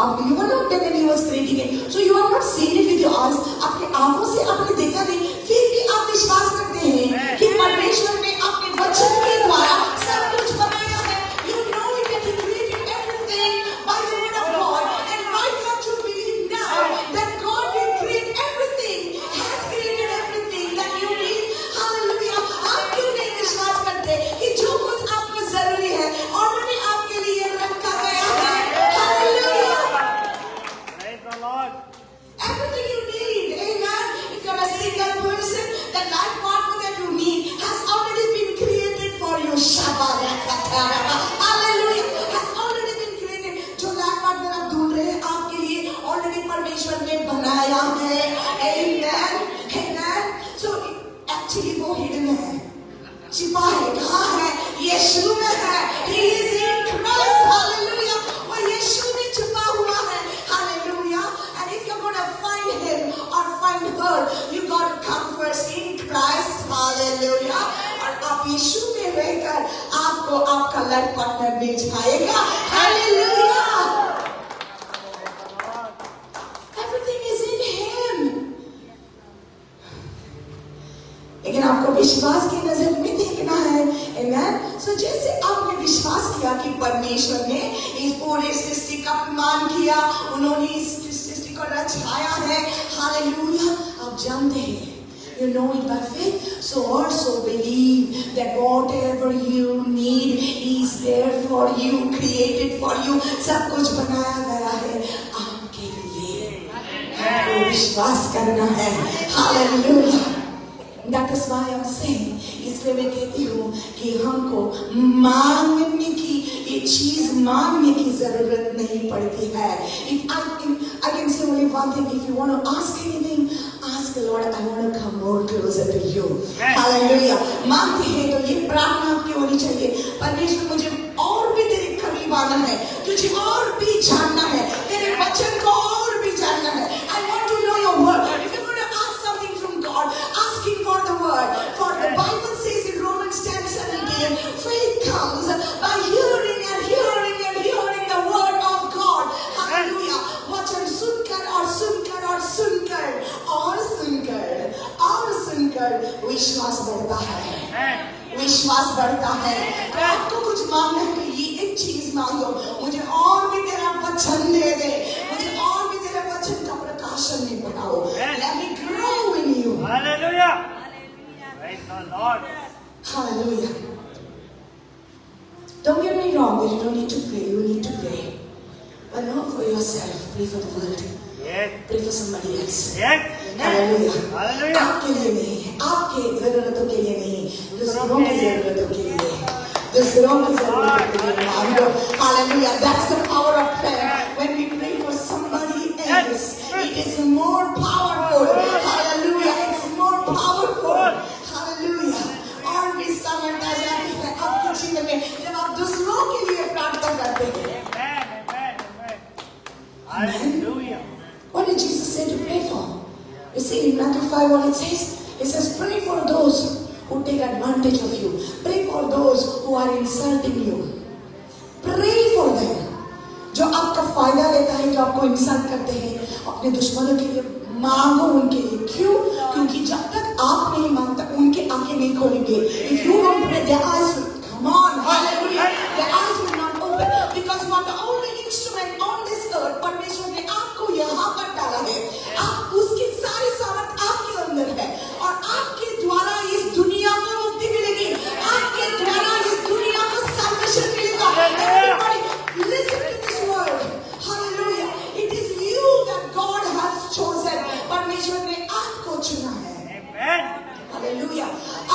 Speaker 1: आप you were not there when he was creating it, so you are not seeing it with your eyes. आपके आंखों से आपने देखा नहीं, फिर भी आप विश्वास करते हैं कि परमेश्वर ने अपने वचन के द्वारा सब कुछ बनाया है. You know it that he created everything by the word of God, and why can't you believe now that God will create everything, has created everything that you need? Hallelujah. आप क्यों नहीं विश्वास करते कि जो कुछ आपको जरूरी है ऑलरेडी आपके लिए रखा गया है? Hallelujah.
Speaker 3: Praise the Lord.
Speaker 1: Everything you need, amen. If you're a single person, the life partner that you need has already been created for you. Shabbat. Hallelujah. Has already been created. जो life partner आप ढूंढ रहे हैं आपके लिए already परमेश्वर ने बनाया है. Amen. Amen. So actually वो hidden है, छिपा है. कहाँ है? यीशु में है. He is in Christ. Hallelujah. वो यीशु में छुपा हुआ है. Hallelujah. And if you're going to find him or find her, you got to come first in Christ. Hallelujah. और आप यीशु में रहकर आपको आपका लाइफ पार्टनर मिल जाएगा. Hallelujah. Everything is in him. लेकिन आपको विश्वास की नजर में देखना है. Amen. So जैसे आपने विश्वास किया कि परमेश्वर ने इस पूरे सृष्टि का निर्माण किया, उन्होंने इस सृष्टि को रचाया है. Hallelujah. आप जानते हैं, you know it by faith, so also believe that whatever you need is there for you, created for you. सब कुछ बनाया गया है आपके लिए. आपको विश्वास करना है. Hallelujah. That is why I'm saying, इसलिए मैं कहती हूँ कि हमको मांगने की, ये चीज मांगने की जरूरत नहीं पड़ती है. I can say only one thing. If you want to ask anything, ask the Lord. I want to come more closer to you. Hallelujah. मांगते हैं तो ये प्रार्थना आपकी होनी चाहिए. परमेश्वर, मुझे और भी तेरे करीब आना है, तुझे और भी जानना है, तेरे वचन को और भी जानना है. I want to know your word. If you're going to ask something from God, ask him for the word. For the Bible says in Romans 10:17, faith comes by hearing and hearing and hearing the word of God. Hallelujah. वचन सुनकर और सुनकर और सुनकर और सुनकर और सुनकर विश्वास बढ़ता है. विश्वास बढ़ता है. तो आपको कुछ मांगना है तो ये एक चीज मांगो, मुझे और भी तेरा वचन दे दे, मुझे और भी तेरे वचन का प्रकाशन में बढ़ाओ. Let me grow in you.
Speaker 3: Hallelujah. Praise the Lord.
Speaker 1: Hallelujah. Don't get me wrong, you don't need to pray, you need to pray. But not for yourself, pray for the world.
Speaker 3: Yes.
Speaker 1: Pray for somebody else.
Speaker 3: Yes.
Speaker 1: Hallelujah.
Speaker 3: Hallelujah.
Speaker 1: आपके लिए नहीं है, आपके जरूरतों के लिए नहीं, दूसरों की जरूरतों के लिए, दूसरों की जरूरतों के लिए मांगो. Hallelujah. That's the power of prayer. When we pray for somebody else, it is more powerful. Hallelujah. It's more powerful. Hallelujah. और भी समय ऐसा है आपके जीवन में जब आप दूसरों के लिए प्रार्थना करते हैं.
Speaker 3: Amen. Amen. Hallelujah.
Speaker 1: What did Jesus say to pray for? You see in Matthew 5 what it says? It says pray for those who take advantage of you. Pray for those who are insulting you. Pray for them. जो आपका फायदा लेता है, जो आपको insult करते हैं, अपने दुश्मनों के लिए मांगो उनके लिए. क्यों? क्योंकि जब तक आप नहीं मांगता उनके आंखें नहीं खोलेंगे. If you don't pray, their eyes will come on. Hallelujah. Their eyes will not open because you are the only instrument on this earth. परमेश्वर ने आपको यहाँ पर डाला है. आप उसकी सारी सामर्थ आपके अंदर है और आपके द्वारा इस दुनिया को मुक्ति मिलेगी. आपके द्वारा इस दुनिया को salvation मिलेगा. Everybody listen to this word. Hallelujah. It is you that God has chosen. परमेश्वर ने आपको चुना है.
Speaker 3: Amen.
Speaker 1: हालेलुया.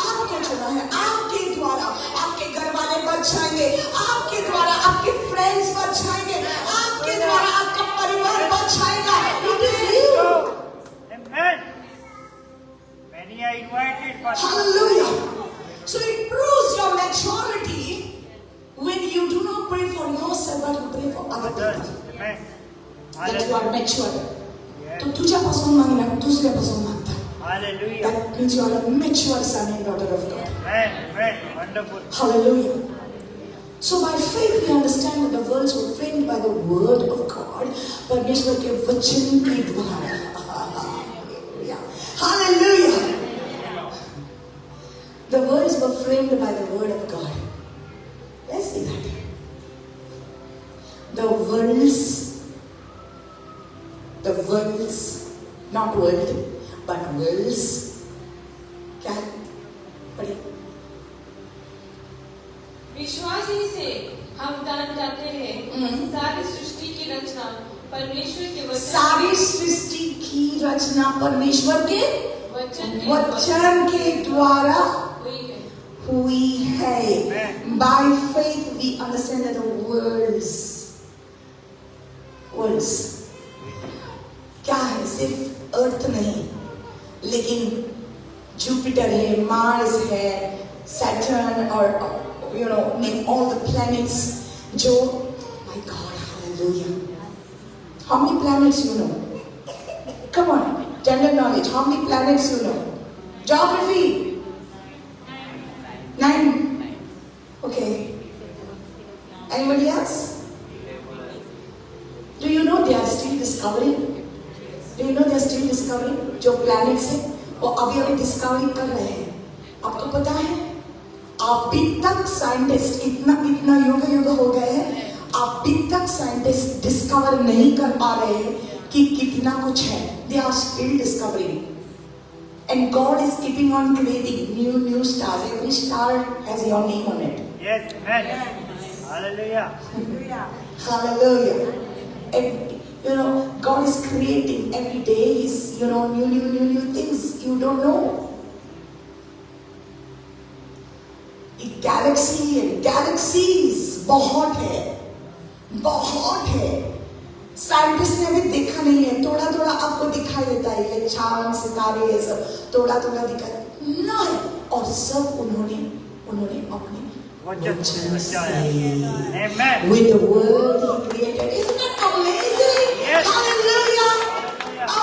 Speaker 1: आपको चुना है. आपके द्वारा आपके घर वाले बच जाएंगे. आपके द्वारा आपके फ्रेंड्स बच जाएंगे. आपके द्वारा आपका परिवार बच जाएगा. It is you.
Speaker 3: Amen. Many are invited, but
Speaker 1: Hallelujah. So it proves your maturity when you do not pray for yourself but you pray for other
Speaker 3: others.
Speaker 1: people.
Speaker 3: Amen.
Speaker 1: That you are
Speaker 3: Hallelujah.
Speaker 1: mature.
Speaker 3: Yes.
Speaker 1: तो तुझ्यापासून मागणार दुसऱ्यापासून मागता.
Speaker 3: Hallelujah.
Speaker 1: That means you are a mature son and daughter of God.
Speaker 3: Amen. Amen. Wonderful.
Speaker 1: Hallelujah. So by faith we understand that the worlds were framed by the word of God. परमेश्वर के वचन के द्वारा. Hallelujah. The worlds were framed by the word of God. Let's see that. The worlds, not world, but worlds. क्या है? पढ़िए.
Speaker 2: विश्वास ही से हम जान जाते हैं सारी सृष्टि की रचना परमेश्वर के
Speaker 1: सारी सृष्टि की रचना परमेश्वर के वचन के द्वारा
Speaker 2: हुई है.
Speaker 1: हुई है. By faith we understand that the worlds क्या है? सिर्फ अर्थ नहीं, लेकिन जुपिटर है, मार्स है, सैटर्न और name all the planets. जो my God, hallelujah. How many planets you know? Come on, general knowledge. How many planets you know? Geography. 9. Okay. Anybody else? Do you know they are still discovering? जो planets हैं, वो अभी discovery कर रहे हैं. आपको पता है? अभी तक साइंटिस्ट इतना युग हो गए हैं, अभी तक साइंटिस्ट डिस्कवर नहीं कर पा रहे हैं कि कितना कुछ है. They are still discovering. And God is keeping on creating new stars. Every star has your name on it.
Speaker 3: Yes. Amen. Hallelujah.
Speaker 1: Hallelujah. And God is creating every day. He's new things you don't know. Galaxy and galaxies बहुत है. Scientist ने भी देखा नहीं है. थोड़ा आपको दिखाई देता है, ये चांद सितारे ये सब थोड़ा दिखा नहीं, और सब उन्होंने अपने वचन से
Speaker 3: Amen.
Speaker 1: with the word he created. Isn't that amazing?
Speaker 3: Yes.
Speaker 1: Hallelujah.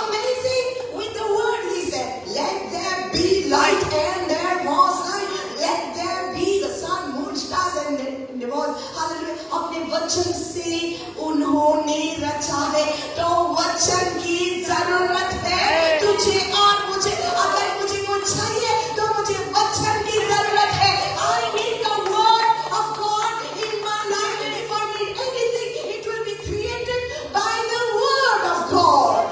Speaker 1: Amazing. With the word he said, let there be light, and there was light. Let there be the sun, moon, stars, and there was. Hallelujah. अपने वचन से उन्होंने रचा है. तो वचन की जरूरत है तुझे और मुझे. अगर मुझे कुछ चाहिए तो मुझे वचन की जरूरत है. I need the word of God in my life. And if I need anything, it will be created by the word of God.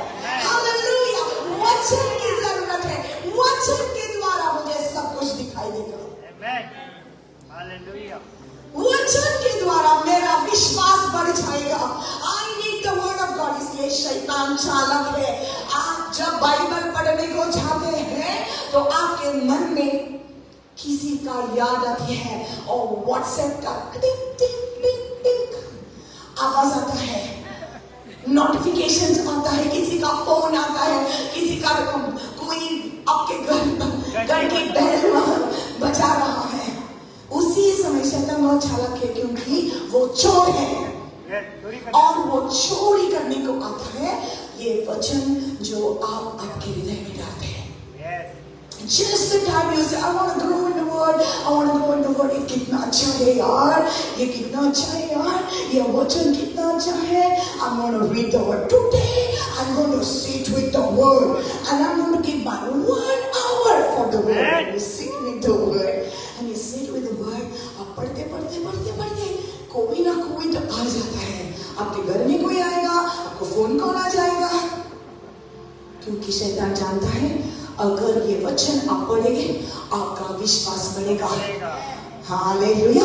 Speaker 1: Hallelujah. वचन की जरूरत है. वचन के द्वारा मुझे सब कुछ दिखाई देगा.
Speaker 3: Amen. Hallelujah.
Speaker 1: वचन के द्वारा मेरा विश्वास बढ़ जाएगा. I need the word of God. ये शैतान चालक है। आप जब बाइबल पढ़ने को जाते हैं तो आपके मन में किसी का याद आती है और व्हाट्सएप का टिक टिक टिक टिक आवाज आता है, नोटिफिकेशंस आता है, किसी का फोन आता है, किसी का कोई आपके घर की बेल बजा रहा है। उसी समय शैतान बहुत चालाक है क्योंकि वो चोर है और वो चोरी करने को आता है ये वचन जो आप आपके हृदय में डालते हैं। Just the time you say, I want to grow in the word, I want to grow in the word. ये कितना अच्छा है यार, ये कितना अच्छा है यार, ये वचन कितना अच्छा है। I'm going to read the word today. I'm going to sit with the word, and I'm going to give my 1 hour for the word. You sit with the word, and you sit with the word. आप पढ़ते पढ़ते पढ़ते पढ़ते कोई ना कोई तो आ जाता है। आपके घर में कोई आएगा, आपको फोन कॉल आ जाएगा, क्योंकि शैतान जानता है अगर ये वचन आप पढ़ेंगे आपका विश्वास बढ़ेगा। हालेलुया।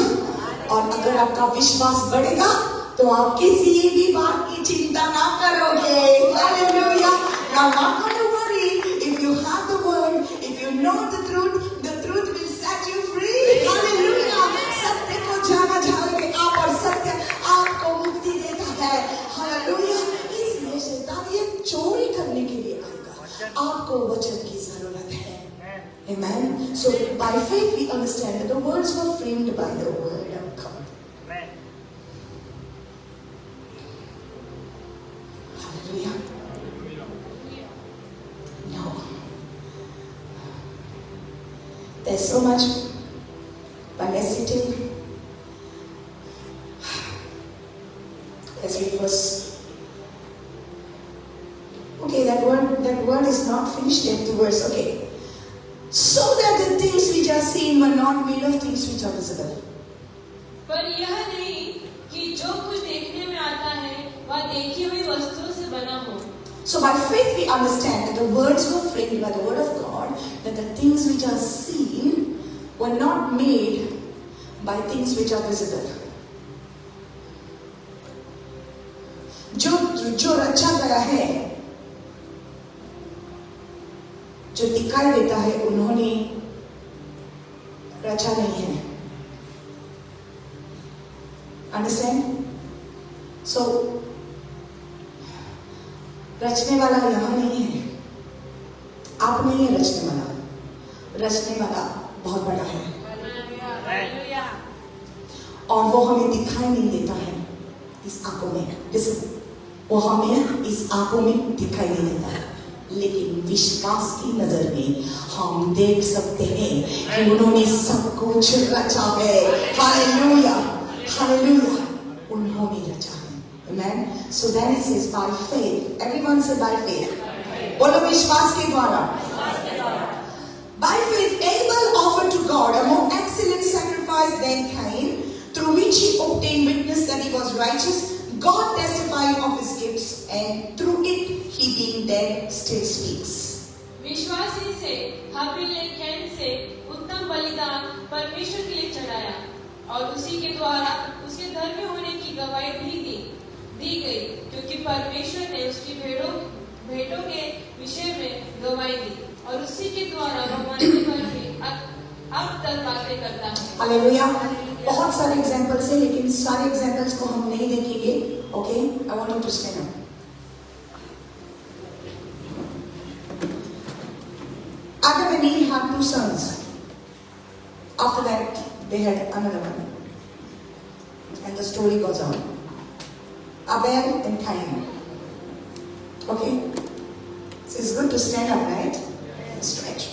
Speaker 1: और अगर आपका विश्वास बढ़ेगा तो आप किसी भी बात की चिंता ना करोगे। Hallelujah. Now not going to worry if you have the word, if you know the truth will set you free. Hallelujah. सत्य को जाना जाओगे आप और सत्य आपको मुक्ति देता है। हालेलुया। इसलिए शैतान ये चोरी करने के लिए आएगा। आपको वचन की जरूरत है। Amen. So by faith we understand that the words were framed by the word of God.
Speaker 3: Amen.
Speaker 1: Hallelujah. No. There's so much when we're sitting. Let's read verse. Okay, that word is not finished yet. The verse. Okay. So that the things which are seen were not made of things which are visible.
Speaker 2: पर यह नहीं कि जो कुछ देखने में आता है वह देखी हुई वस्तुओं से बना हो।
Speaker 1: So by faith we understand that the words were framed by the word of God, that the things which are seen were not made by things which are visible. जो रचा गया है, जो दिखाई देता है, उन्होंने रचा नहीं है। Understand? So रचने वाला यहाँ नहीं है, आप नहीं है रचने वाला। रचने वाला बहुत बड़ा है और वो हमें दिखाई नहीं देता है इस आंखों में। वो हमें इस आंखों में दिखाई नहीं देता है, लेकिन विश्वास की नजर में हम देख सकते हैं कि उन्होंने सब कुछ रचा है। हालेलुया, हालेलुया, उन्होंने रचा है। Amen. So then it says by faith. Everyone say by faith. बोलो विश्वास के द्वारा। By faith Abel offered to God a more excellent sacrifice than Cain, through which he obtained witness that he was righteous, God testifying of his gifts, and through it he being dead still speaks.
Speaker 2: विश्वासी से हाबिल ने can say उत्तम बलिदान परमेश्वर के लिए चढ़ाया और उसी के द्वारा उसके धर्मी होने की गवाही भी दी गई, क्योंकि परमेश्वर ने उसकी भेंटों के विषय में गवाही दी और उसी के द्वारा वह मरने पर भी अब तक बातें करता है।
Speaker 1: हालेलुया। बहुत सारे एग्जांपल्स हैं, लेकिन सारे एग्जांपल्स को हम नहीं देखेंगे। Okay, I want you to stand up. Adam and Eve had 2 sons. After that, they had another one, and the story goes on. Abel and Cain. Okay, so it's good to stand up, right? Stretch.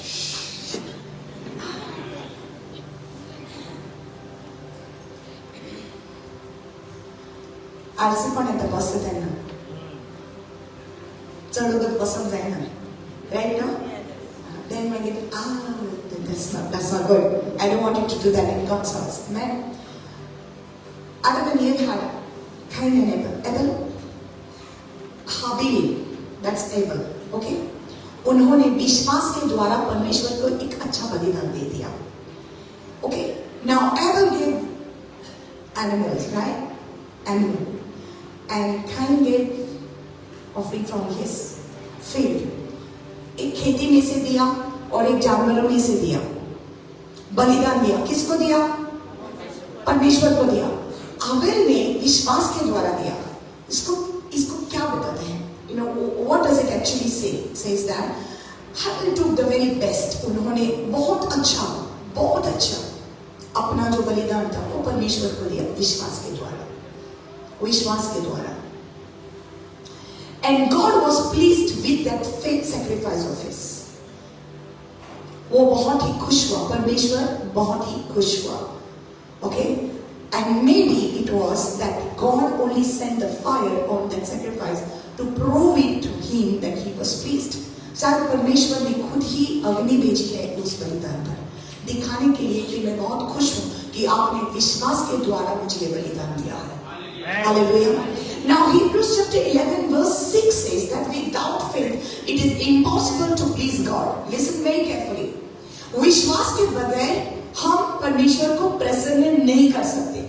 Speaker 1: आलसी पण येतं बसतं त्यांना, चढवत बसत जाईना, right now? Then when you that's not good. I don't want you to do that in God's house. Amen. Adam and Eve had Cain and Abel. Abel, Habil, that's Abel. Okay? उन्होंने विश्वास के द्वारा परमेश्वर को एक अच्छा बलिदान दे दिया। Okay? Now Abel gave animals, right? Animal. And Cain gave offering from his field. एक खेती में से दिया और एक जानवरों में से दिया, बलिदान दिया. किसको दिया? परमेश्वर को दिया. आबेल ने विश्वास के द्वारा दिया. इसको क्या बताते हैं? You know what does it actually say? It says that Abel took the very best. उन्होंने बहुत अच्छा अपना जो बलिदान था वो परमेश्वर को दिया विश्वास के द्वारा. And God was pleased with that faith sacrifice of his. वो बहुत ही खुश हुआ, परमेश्वर बहुत ही खुश हुआ. Okay? And maybe it was that God only sent the fire on that sacrifice to prove it to him that he was pleased. शायद परमेश्वर ने खुद ही अग्नि भेजी है उस बलिदान पर, दिखाने के लिए कि मैं बहुत खुश हूँ कि आपने विश्वास के द्वारा मुझे ये बलिदान दिया है. Hallelujah. Now Hebrews chapter 11 verse 6 says that without faith it is impossible to please God. Listen very carefully. विश्वास के बगैर हम परमेश्वर को प्रसन्न नहीं कर सकते.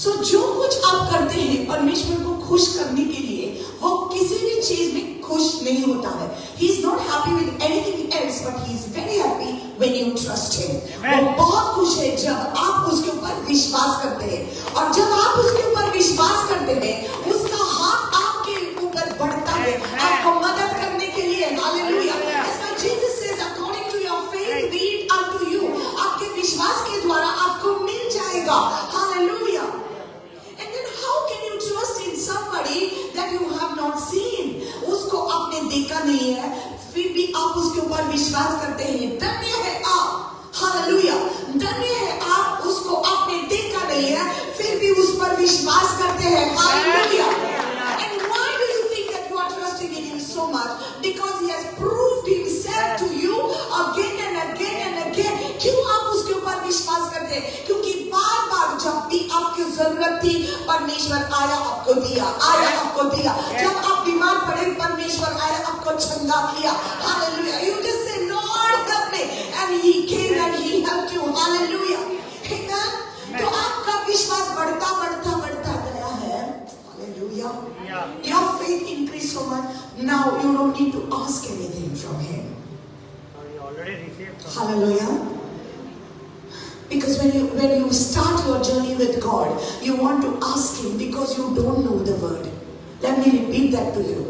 Speaker 1: सो जो कुछ आप करते हैं परमेश्वर को खुश करने के लिए, वो किसी भी चीज में खुश नहीं होता है. He is not happy with anything else, but he is very happy when you trust him. वो बहुत खुश है जब आप उसके ऊपर विश्वास करते हैं, और जब आप उसके ऊपर विश्वास करते हैं उसका हाथ आपके ऊपर बढ़ता है आपको मदद करने के लिए. Hallelujah. That's why Jesus says according to your faith be it unto you. आपके विश्वास के द्वारा आपको मिल जाएगा. Hallelujah. And then how can you trust in somebody that you have not seen? उसको आपने देखा नहीं है, फिर भी आप उसके ऊपर विश्वास करते हैं. धन्य है आप. हालेलुया. धन्य है आप, उसको आपने देखा नहीं है फिर भी उस पर विश्वास करते हैं. Hallelujah. And why do you think that you are trusting in him so much? Because he has proved himself to you again and again and again. क्यों आप उसके ऊपर विश्वास करते हैं? क्योंकि बार-बार जब भी आपकी जरूरत थी परमेश्वर आया आपको दिया. जब आप बीमार पड़े परमेश्वर आया आपको चंगा किया. Hallelujah. You just say Lord help me and he came and he helped you. Hallelujah. Amen. तो आपका विश्वास बढ़ता गया है. Hallelujah. Your faith increased so much. Now you don't need to ask anything from him.
Speaker 3: You already received from
Speaker 1: Hallelujah. Because when you start your journey with God, you want to ask him because you don't know the word. Let me repeat that to you.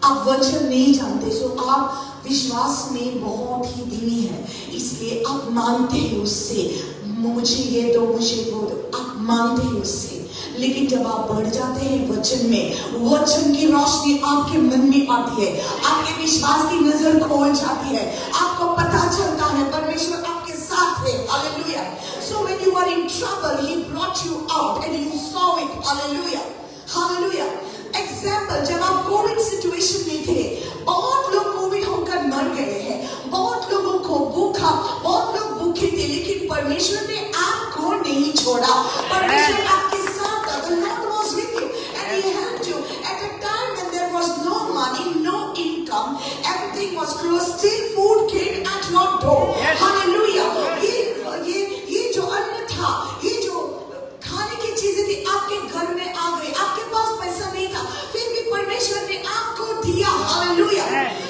Speaker 1: आप वचन नहीं जानते, सो आप विश्वास में बहुत ही धीमी है, इसलिए आप मांगते हैं उससे, मुझे ये दो, मुझे वो दो, आप मांगते हैं उससे. लेकिन जब आप बढ़ जाते हैं वचन में, वचन की रोशनी आपके मन में आती है, आपके विश्वास की नजर खोल जाती है, आपको पता चलता है परमेश्वर आपके साथ है. Hallelujah. So when you were in trouble, he brought you out and you saw it. Hallelujah. Hallelujah. Example, जब आप कोविड सिचुएशन में थे, बहुत लोग कोविड होकर मर गए हैं, बहुत लोगों को बहुत लोग भूखे थे, लेकिन परमेश्वर ने आपको नहीं छोड़ा. परमेश्वर आपके साथ था. The Lord was with you and he helped you at a time when there was no money, no income, everything was closed, still food came at your door. Hallelujah. ये जो अन्न था, ये जो खाने की चीजें थी आपके घर में आ गई. आपके पास पैसा नहीं था, फिर भी परमेश्वर ने आपको दिया. हालेलुया.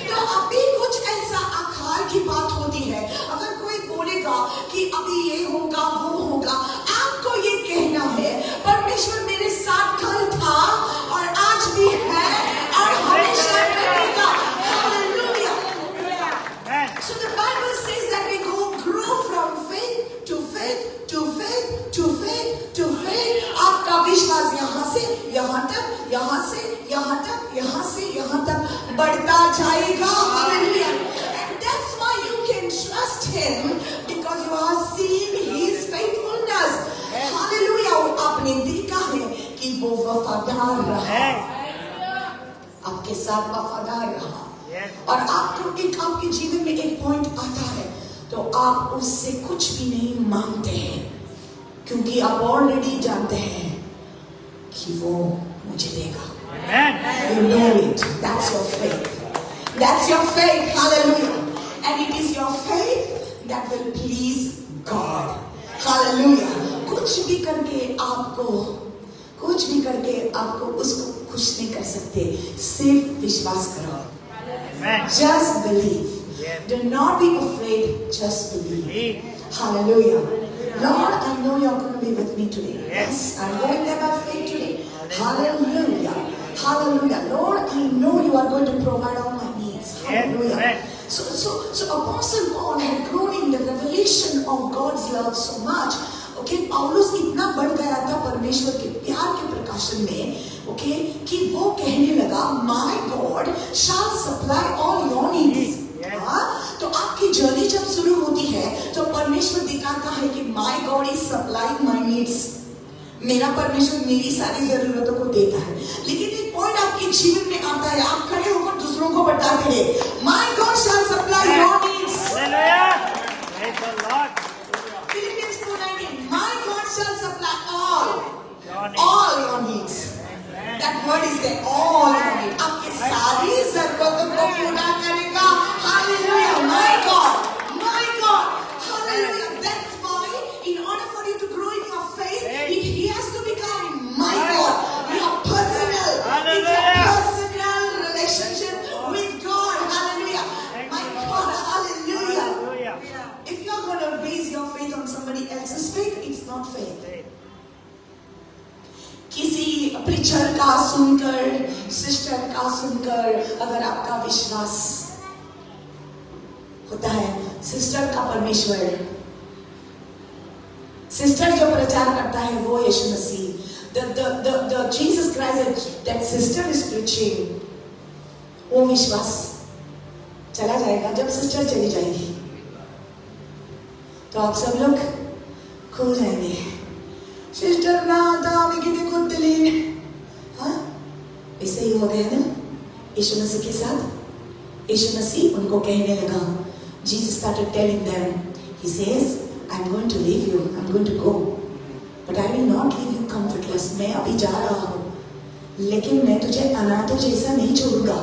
Speaker 1: तो अभी कुछ ऐसा अकाल की बात होती है, अगर कोई बोलेगा कि अभी ये होगा वो होगा, आपको ये कहना है परमेश्वर मेरे साथ कल था और आज भी है और हमेशा रहेगा. Hallelujah. So the Bible says that we grow from faith to faith to faith to faith to faith. आपका विश्वास यहाँ से यहाँ तक, यहाँ से यहाँ तक, यहाँ से यहाँ तक बढ़ता जाएगा. Hallelujah. And that's why you can trust him because you have seen his faithfulness. Hallelujah. आपने देखा है कि वो वफादार रहा, आपके साथ वफादार रहा. और आपको आपके जीवन में एक पॉइंट आता है तो आप उससे कुछ भी नहीं मांगते हैं, क्योंकि आप ऑलरेडी जानते हैं कि वो मुझे देगा. You know it. That's your faith. That's your faith. Hallelujah. And it is your faith that will please God. Hallelujah. कुछ भी करके आपको कुछ भी करके आपको उसको खुश नहीं कर सकते। सिर्फ विश्वास करो।
Speaker 3: Amen.
Speaker 1: Just believe.
Speaker 3: Yes.
Speaker 1: Do not be afraid. Just believe.
Speaker 3: Believe.
Speaker 1: Hallelujah. Lord, I know you're going to be with me today.
Speaker 3: Yes.
Speaker 1: I'm going there by faith today. Hallelujah. Hallelujah. Lord, I know you are going to provide all my needs. Hallelujah.
Speaker 3: Yes.
Speaker 1: So Apostle Paul had grown in the revelation of God's love so much. Okay, पौलुस इतना बढ़ गया था परमेश्वर के प्यार के प्रकाशन में, okay, कि वो कहने लगा, My God shall supply all your needs. हाँ, तो आपकी जर्नी जब शुरू होती है तो परमेश्वर दिखाता है कि My God is supplying my needs. मेरा परमेश्वर मेरी सारी जरूरतों को देता है। लेकिन एक पॉइंट आपके जीवन में आता है, आप खड़े होकर दूसरों को बताते हैं, My God shall supply your needs.
Speaker 3: Hallelujah. Praise the Lord.
Speaker 1: Philippians 4:19, My God shall supply all your needs. That word is there, all your needs. आपके सारी जरूरतों को पूरा करेगा। Hallelujah, my God, Hallelujah. That's why, in order for you to grow in your faith, He has to become my God. Your personal, it's a personal relationship with God. Hallelujah, my God, Hallelujah.
Speaker 3: Hallelujah.
Speaker 1: If you are going to base your faith on somebody else's faith, it's not faith. किसी preacher का सुनकर, sister का सुनकर अगर आपका विश्वास होता है, सिस्टर का परमेश्वर, सिस्टर जो प्रचार करता है वो यीशु मसीह, the Jesus Christ that sister is preaching, वो विश्वास चला जाएगा जब सिस्टर चली जाएगी, तो आप सब लोग खो जाएंगे। सिस्टर ना था कितने खुद दिली, हाँ ऐसे ही हो गया ना यीशु मसीह के साथ। यीशु मसीह उनको कहने लगा, Jesus started telling them, He says, I'm going to leave you, I'm going to go, but I will not leave you comfortless. मैं अभी जा रहा हूँ, लेकिन मैं तुझे अनाथों जैसा नहीं छोड़ूंगा।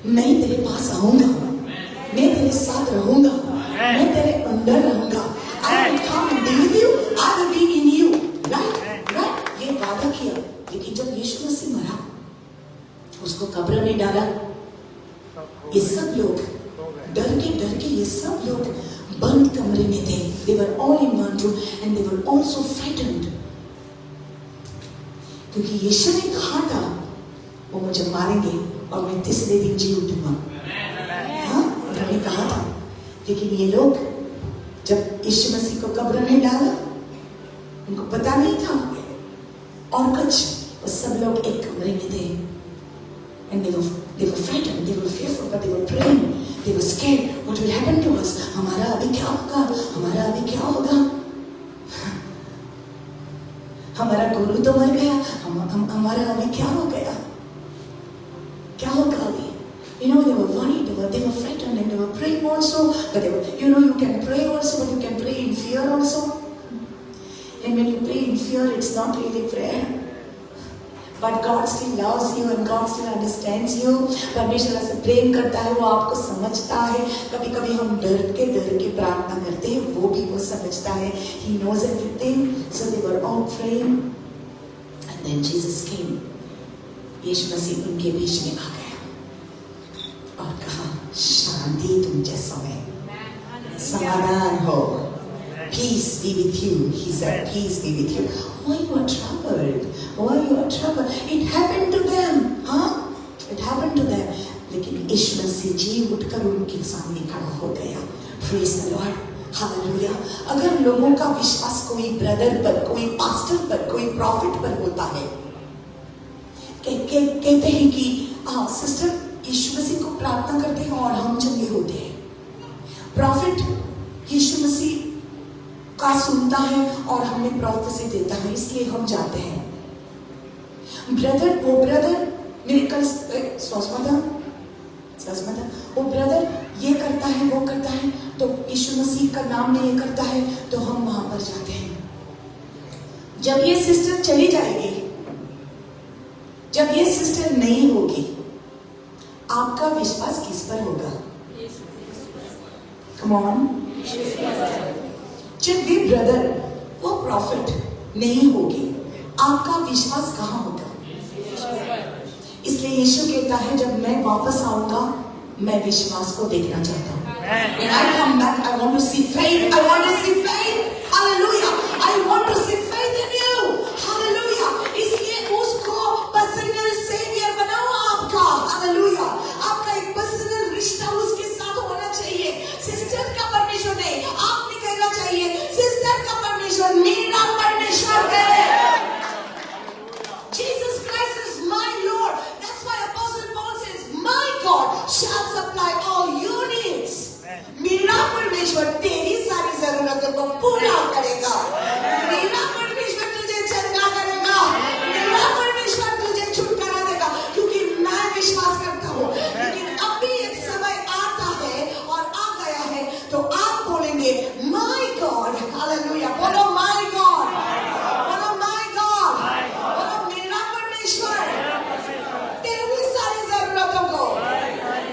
Speaker 1: मैं तेरे पास आऊंगा, मैं तेरे साथ रहूंगा, मैं तेरे अंदर रहूंगा। I will come and be with you, I will be in you. Right? ये वादा किया, लेकिन जब यीशु मसीह मरा, उसको कब्र में डाला, ये सब लोग डर के ये सब लोग बंद कमरे में थे। They were all in one room and they were also frightened. क्योंकि यीशु ने कहा था, वो मुझे मारेंगे और मैं तीसरे दिन जी उठूंगा। हाँ, उन्होंने कहा था। लेकिन ये लोग जब यीशु मसीह को कब्र में डाला, उनको पता नहीं था और कुछ, वो सब लोग एक कमरे में थे। And they were frightened, they were fearful, but they were praying, they were scared. What will happen to us? हमारा अभी क्या होगा? हमारा अभी क्या होगा? हमारा गुरु तो मर गया, हमारा अभी क्या हो गया? क्या होगा अभी? You know, they were worried, they were frightened, and they were praying also. But they were, you can pray also, but you can pray in fear also. And when you pray in fear, it's not really prayer. But God still loves you and God still understands you. परमेश्वर से प्रेम करता है, वो आपको समझता है। कभी कभी हम डर के प्रार्थना करते हैं, वो भी वो समझता है। He knows everything. So they were all praying, and then Jesus came. यीशु मसीह उनके बीच में आ गया और कहा, शांति तुझे समय, समाधान हो, peace be with you. He said, peace be with you. Why you are troubled? Why you are troubled? It happened to them, huh? It happened to them. लेकिन यीशु मसीह जी उठकर उनके सामने खड़ा हो गया। Praise the Lord. Hallelujah. अगर लोगों का विश्वास कोई ब्रदर पर, कोई पास्टर पर, कोई प्रॉफिट पर होता है, कहते हैं कि सिस्टर यीशु मसीह को प्रार्थना करते हैं और हम चंगे होते हैं। प्रॉफिट यीशु मसीह का सुनता है और हमें प्रोफेसी देता है, इसलिए हम जाते हैं। ब्रदर मिरेकल्स वो ब्रदर ये करता है, वो करता है, तो यीशु मसीह का नाम में ये करता है, तो हम वहां पर जाते हैं। जब ये सिस्टर चली जाएगी, जब ये सिस्टर नहीं होगी, आपका विश्वास किस पर होगा? Come on. जब ये ब्रदर, वो प्रॉफिट नहीं होगी, आपका विश्वास कहाँ होगा? इसलिए यीशु कहता है जब मैं वापस आऊंगा मैं विश्वास को देखना चाहता हूँ. When I come back, I want to see faith. I want to see faith. Hallelujah. I want to see faith in you. Hallelujah. इसलिए उसको पर्सनल सेवियर बनाओ आपका. Hallelujah. आपका एक पर्सनल रिश्ता उसके साथ होना चाहिए. सिस्टर का परमेश्वर नहीं, आपने कहना चाहिए सिस्टर का परमेश्वर मेरा परमेश्वर है. Jesus Christ is my Lord. That's why Apostle Paul says, my God shall supply all your needs. मेरा परमेश्वर तेरी सारी जरूरतों को पूरा करेगा. मेरा परमेश्वर तुझे चंगा करेगा. मेरा परमेश्वर तुझे छुटकारा देगा. क्योंकि मैं विश्वास करता हूँ. लेकिन अभी एक समय आता है और आ गया है तो आप बोलेंगे my God. हालेलुया. बोलो my God. बोलो my God. बोलो मेरा परमेश्वर तेरी सारी जरूरतों को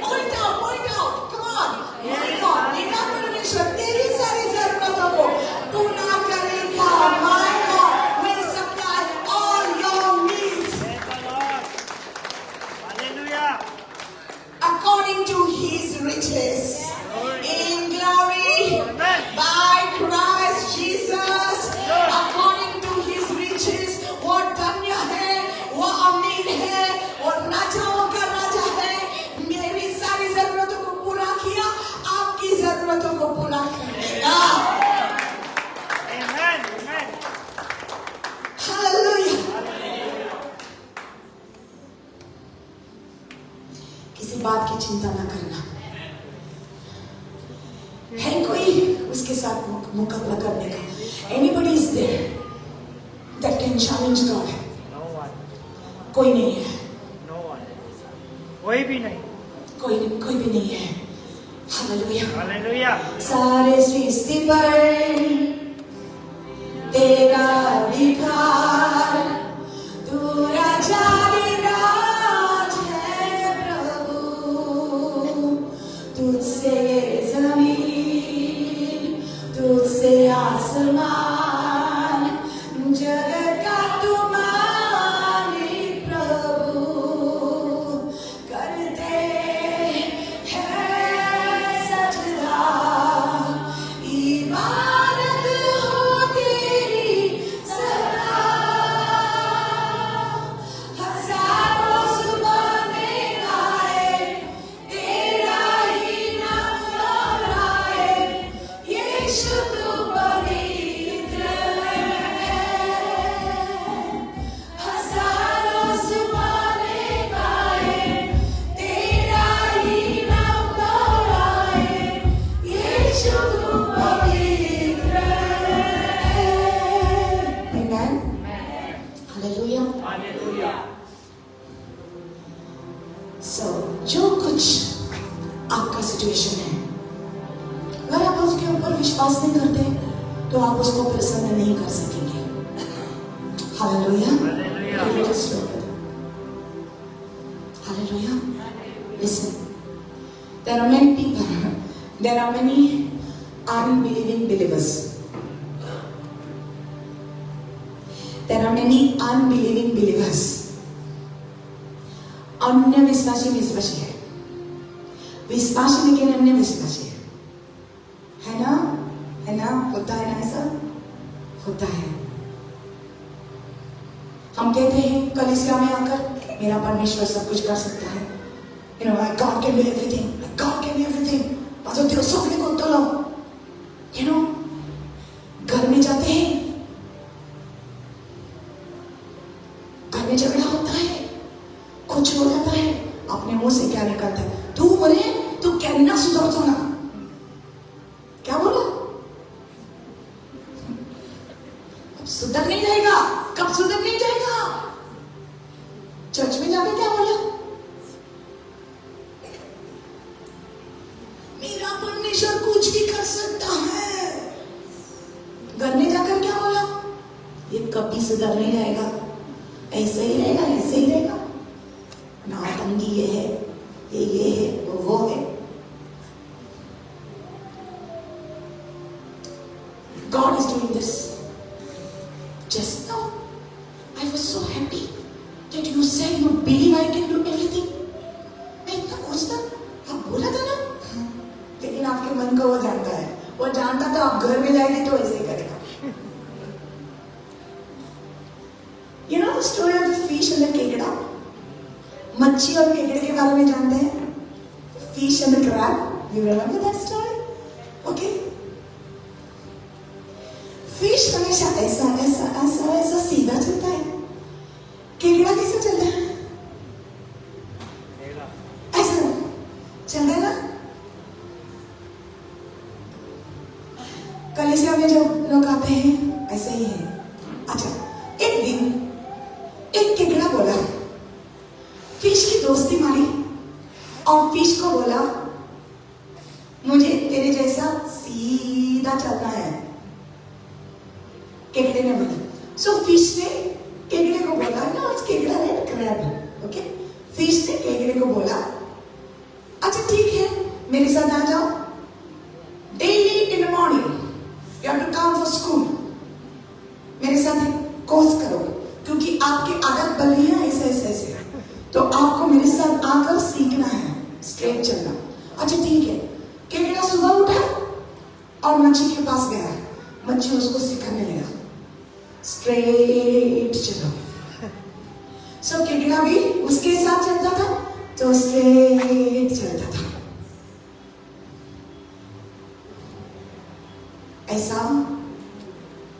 Speaker 1: point out. Come on. My God, मेरा परमेश्वर तेरी सारी जरूरतों को पूरा करेगा. My God will supply all your needs
Speaker 3: Hallelujah.
Speaker 1: according to His riches in glory by Christ Jesus. According to His riches, वो धन्य है, वो अमीर है, वो राजाओं का राजा है. मेरी सारी जरूरतों को पूरा किया, आपकी जरूरतों को पूरा करेगा.
Speaker 3: Amen. Amen.
Speaker 1: हालेलुया. किसी बात की चिंता ना करना. है कोई उसके साथ मुकाबला करने का? Anybody is there that can challenge God?
Speaker 3: No one.
Speaker 1: कोई नहीं है.
Speaker 3: No one. कोई भी नहीं.
Speaker 1: कोई भी नहीं है. हालेलुया.
Speaker 3: Hallelujah.
Speaker 1: सारे सृष्टि पर तेरा अधिकार, तू राजाधिराज है प्रभु. तुझसे जमीन, तुझसे आसमान, जगत का तू मालिक प्रभु. करते हैं सजदा, इबादत हो तेरी सदा. हजारों जुबानें गाए, तेरा ही नाम दोहराए. यीशु तू पवित्र है. हजारों जुबानें गाए, तेरा ही नाम दोहराए. यीशु तू पवित्र है. Amen. Hallelujah.
Speaker 3: Hallelujah.
Speaker 1: So, जो कुछ आपका सिचुएशन है, अगर आप उसके ऊपर विश्वास नहीं करते तो आप उसको प्रसन्न नहीं कर सकेंगे. Hallelujah.
Speaker 3: Hallelujah.
Speaker 1: Can you just look at it? Hallelujah. Listen. There are many people. There are many unbelieving believers. There are many unbelieving believers. अन्य विश्वासी है. विश्वासी लेकिन अन्य विश्वासी है ना? है ना? होता है ना? ऐसा होता है. हम कहते हैं कलीसिया में आकर मेरा परमेश्वर सब कुछ कर सकता है. You know, God can do everything. God can do everything. पासो Dios sobre con todo. You know, घर में जाते हैं, घर में झगड़ा होता है, कुछ हो जाता है, अपने मुंह से क्या निकलता है? तू बोले तू कहना सुधर तो ना. क्या बोला? अब सुधर नहीं जाएगा. कब सुधर नहीं जाएगा? चर्च में जाके क्या बोला? मेरा परमेश्वर कुछ भी कर सकता है. घर में जाकर क्या बोला? ये कभी सुधर नहीं जाएगा. ऐसे ही रहेगा, ऐसे ही रहेगा. ना तंगी ये है, ये है, वो है. God is doing this. Just now, I आपके मन को वो जानता है। वो जानता तो आप घर में जाएंगे तो ऐसे ही करेगा। You know the story of the fish and the केकड़ा? मच्छी और केकड़े के बारे में जानते हैं? Fish and the crab. You remember that story? Okay. Fish हमेशा ऐसा ऐसा ऐसा ऐसा सीधा चलता है। केकड़ा कैसे चलता है? ऐसा चलता है ना? कलीसिया में जो लोग आते हैं ऐसे ही है। अच्छा, एक दिन एक केकड़ा बोला, फिश की दोस्ती मारी और फिश को बोला मुझे तेरे जैसा सीधा चलना है। केकड़े ने बोला। सो फिश ने केकड़े को बोला ना, केकड़ा है क्रैब। ओके, फिश ने केकड़े को बोला अच्छा ठीक है मेरे साथ आ जाओ। Daily in the morning you have to come for school. मेरे साथ कोर्स करो क्योंकि आपकी आदत बन रही है ऐसे ऐसे ऐसे, तो आपको मेरे साथ आकर सीखना है स्ट्रेट चलना। अच्छा ठीक है। केकड़ा सुबह उठा और मच्छी के पास गया। मच्छी उसको सिखाने लगा स्ट्रेट चलो। सो केकड़ा भी उसके साथ चलता था तो स्ट्रेट चलता था। ऐसा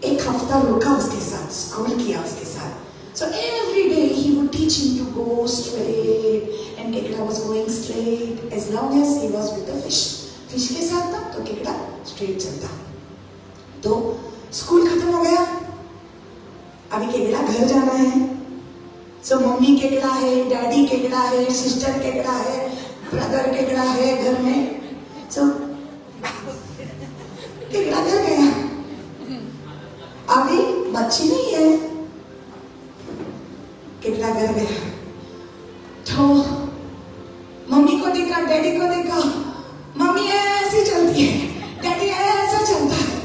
Speaker 1: एक हफ्ता रुका उसके साथ, स्कूल किया उसके साथ। So every day he would teach him to go straight, and केकड़ा was going straight as long as he was with the fish. Fish के साथ था तो केकड़ा स्ट्रेट चलता। तो स्कूल खत्म हो गया, अभी केकड़ा घर जाना है। सो मम्मी केकड़ा है, डैडी केकड़ा है, सिस्टर केकड़ा है, ब्रदर केकड़ा है घर में। सो केकड़ा घर गया, अभी मच्छी नहीं है। केकड़ा घर गया तो मम्मी को देखा, डैडी को देखा। मम्मी ऐसी चलती है, डैडी ऐसा चलता है,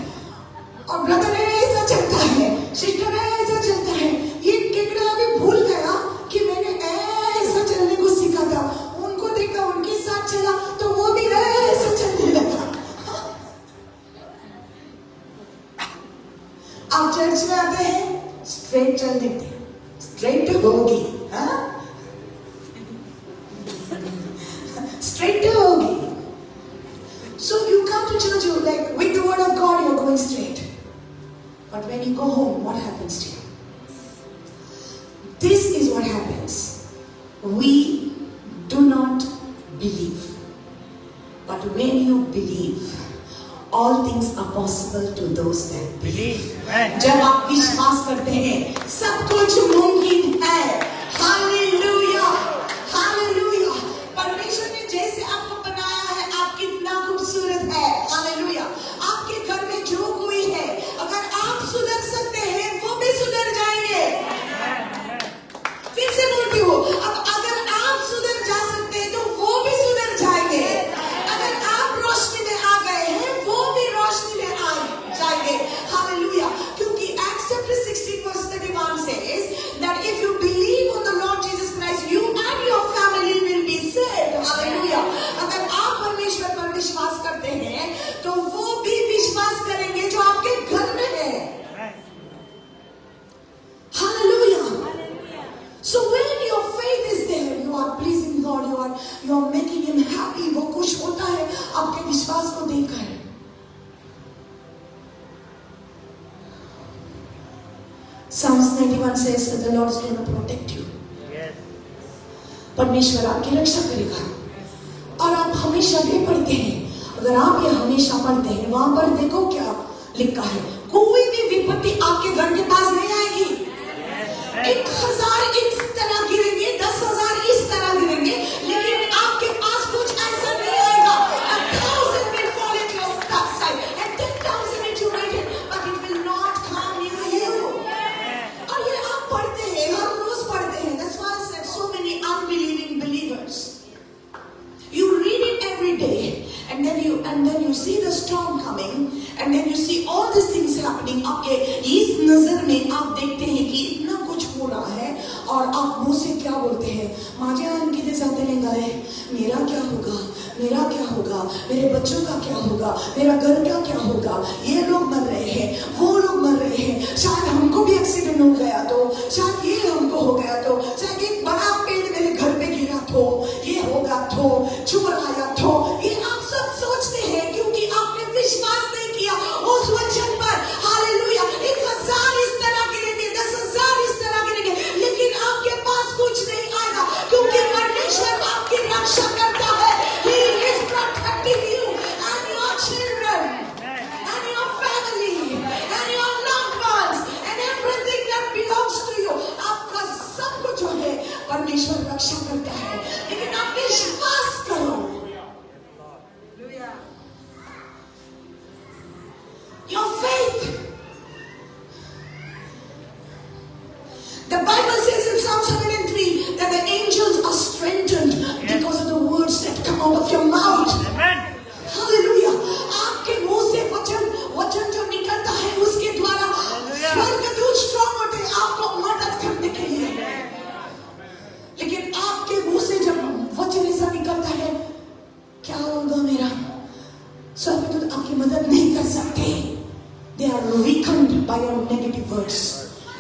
Speaker 1: और ब्रदर ऐसा चलता है, सिस्टर ऐसा चलता है। ये केकड़ा अभी भूल गया कि मैंने ऐसा चलने को सीखा था। उनको देखा, उनके साथ चला तो वो भी ऐसा चलने लगा। आप चर्च में आते हैं, स्ट्रेट चल देते हैं, स्ट्रेट होगी, हाँ स्ट्रेट होगी। So you come to church, you like with the word of God, you're going straight. But when you go home, what happens to you? This is what happens. We do not believe, but when you believe, all things are possible to those that believe. जब आप विश्वास करते हैं सब कुछ मुमकिन है। Hallelujah, hallelujah. परमेश्वर ने जैसे आपको बनाया है, आप कितना खूबसूरत है। हालेलुया। आपके घर में जो कोई है, अगर आप सुधर सकते हैं वो भी सुधर जाएंगे। फिर से बोलती हूँ, अब अगर आप सुधर जा सकते हैं तो वो भी सुधर जाएंगे। अगर आप रोशनी में आ गए हैं वो भी रोशनी में आ जाएंगे। हालेलुया। क्योंकि Acts chapter 16 verse 31 says that if you believe on the Lord Jesus Christ, you and your family will be saved. Hallelujah. अगर आप परमेश्वर पर विश्वास करते हैं तो वो भी विश्वास करेंगे जो आपके घर में है। Hallelujah. So when your faith is there, you are pleasing God, you are making Him happy. वो खुश होता है आपके विश्वास को देखकर। Psalms 91 says that the Lord is going to protect you. परमेश्वर आपकी रक्षा करेगा। और आप हमेशा ये पढ़ते हैं, अगर आप ये हमेशा पढ़ते हैं, वहां पर देखो क्या लिखा है, कोई भी विपत्ति आपके घर के पास नहीं आएगी। 1000 इस तरह गिरेंगे, 10,000 इस तरह गिरेंगे, लेकिन आपके पास कुछ ऐसा नहीं आएगा। 1,000 will fall at your side and 10,000 at your right hand, but it will not come near you. और ये आप पढ़ते हैं, हर रोज पढ़ते हैं। That's why I said so many unbelieving believers. You read it every day, and then you see the storm coming, and then you see all these things happening. आपके इस नजर में आप देखते हैं कि इतना कुछ हो रहा है, और आप मुंह से क्या बोलते हैं, माझे आणखी ते जाते नहीं गए, मेरा क्या होगा, मेरा क्या होगा, मेरे बच्चों का क्या होगा, मेरा घर का क्या होगा, ये लोग मर रहे हैं, वो लोग मर रहे हैं, शायद हमको भी एक्सीडेंट हो गया तो, शायद ये हमको हो गया तो, शायद एक बड़ा पेड़ मेरे घर पे गिरा तो, ये होगा तो, चोर आया तो, ये आप सब सोचते हैं क्योंकि आपने विश्वास नहीं किया उस वचन पर। हालेलुया। 1000 इस तरह गिरेंगे, 10,000 इस तरह गिरेंगे, लेकिन आपके पास कुछ नहीं आएगा क्योंकि परमेश्वर आपकी रक्षा करता है। He is protecting you and your children and your family and your loved ones and everything that belongs to you. आपका सब कुछ जो है परमेश्वर रक्षा करता है, लेकिन आप विश्वास करो। Your faith. The Bible says in Psalm 103 that the angels are strengthened because of the words that come out of your mouth.
Speaker 3: Amen.
Speaker 1: Hallelujah. आपके मुंह से वचन जो निकलता है उसके द्वारा स्वर्गदूत स्ट्रांग होते हैं आपको मदद करने के लिए। लेकिन आपके मुंह से जब वचन ऐसा निकलता है, क्या होगा मेरा, स्वर्गदूत आपकी मदद नहीं कर सकते। They are weakened by your negative words.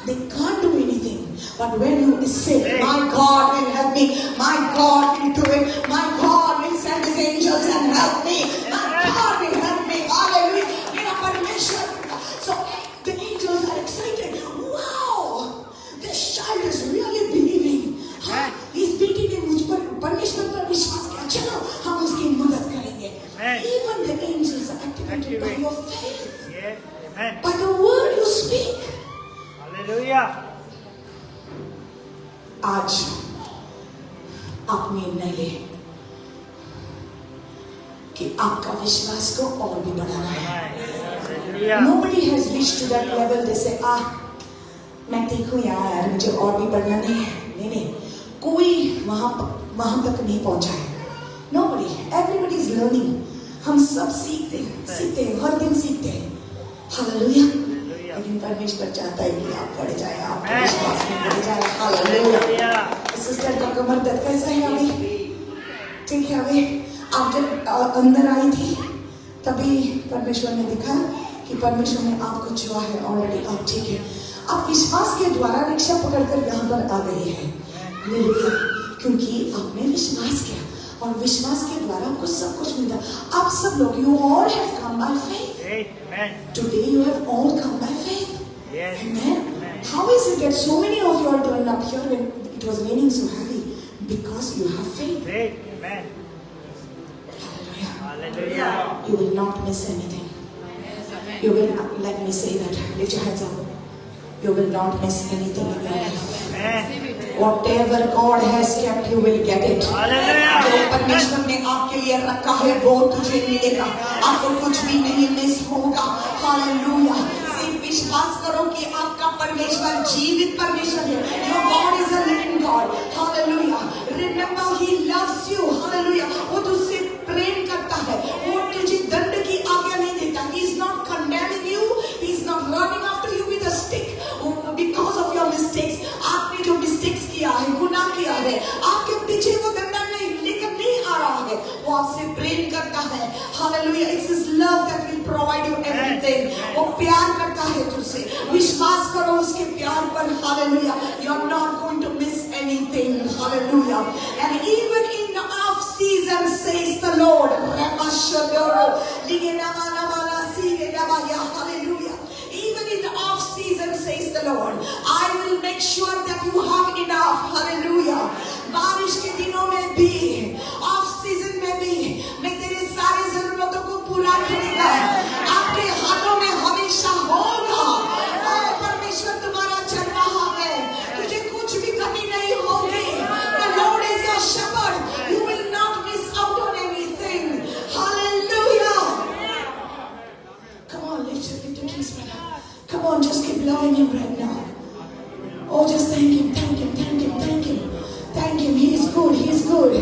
Speaker 1: They can't do anything. But when you say, my God will help me, my God will do it, my God will send his angels and help me, my God will help me, hallelujah, मेरा परमेश्वर। So the angels are excited. Wow, this child is really believing. He's beating him, मुझ पर परमेश्वर पर विश्वास किया, चलो हम उसकी मदद करेंगे। Even the angels are activated by your faith,
Speaker 3: Yes. Amen.
Speaker 1: by the word you speak.
Speaker 3: Hallelujah.
Speaker 1: आज आप निर्णय ले कि आपका विश्वास को और भी बढ़ाना है।
Speaker 3: Hallelujah.
Speaker 1: Nobody has reached to that level. They say, मैं ठीक हूँ यार, मुझे और भी बढ़ना नहीं है। नहीं, कोई वहां तक नहीं पहुंचा है। Nobody. Everybody is learning. हम सब सीखते हैं, हर दिन सीखते हैं। हालेलुया। लेकिन परमेश्वर चाहता है कि आप बढ़ जाए, आपका विश्वास में बढ़ जाए। हालेलुया। सिस्टर का कमर दर्द कैसा है अभी? ठीक है अभी? आप जब अंदर आई थी तभी परमेश्वर ने दिखा कि परमेश्वर ने आपको छुआ है ऑलरेडी, आप ठीक है। आप विश्वास के द्वारा रिक्शा पकड़कर यहाँ पर आ गए हैं, क्योंकि आपने विश्वास किया और विश्वास के द्वारा आपको सब कुछ मिलता। आप सब लोग, you all have come by faith.
Speaker 3: Amen.
Speaker 1: Today you have all come by faith.
Speaker 3: Yes.
Speaker 1: Amen. How is it that so many of you are turned up here when it was raining so heavy? Because you have faith.
Speaker 3: Faith. Amen.
Speaker 1: Hallelujah.
Speaker 3: Hallelujah.
Speaker 1: You will not miss anything. You will not, let me say that. Lift your hands up. You will not miss anything in your life.
Speaker 3: Amen.
Speaker 1: Whatever God has kept, you will get it.
Speaker 3: Hallelujah.
Speaker 1: जो परमेश्वर ने आपके लिए रखा है वो तुझे मिलेगा, आपको कुछ भी नहीं मिस होगा। हालेलुया। सिर्फ विश्वास करो कि आपका परमेश्वर जीवित परमेश्वर है। Your God is a living God. Hallelujah. Remember, He loves you. Hallelujah. वो तुझसे प्रेम करता है, वो तुझे दंड की आज्ञा नहीं देता। He is not condemning you. He is not running after you with a stick because of your mistakes. आपने जो mistakes किया है, गुनाह किया है, आपके पीछे वो दंड लेकर नहीं आ रहा है, वो आपसे प्रेम करता है। Hallelujah. It's His love that will provide you everything. वो प्यार करता है तुझसे। विश्वास करो उसके प्यार पर। Hallelujah. You are not going to miss anything. Hallelujah. And even in the off season, says the Lord. Hallelujah. Even in the off season, says the Lord, I will make sure that you have enough. Hallelujah. बारिश के दिनों में भी, off season में भी, मैं तेरे सारी जरूरतों को पूरा करूंगा। आपके हाथों में हमेशा होगा। परमेश्वर तुम्हारा चरवाहा है, तुझे कुछ भी कमी नहीं होगी। The Lord is your shepherd. You will not miss out on anything. Hallelujah. Come on, lift your keys, brother. Come on, just keep loving Him right now. Oh, just thank Him, thank Him, thank Him, thank Him. Thank Him. He is good. He is good.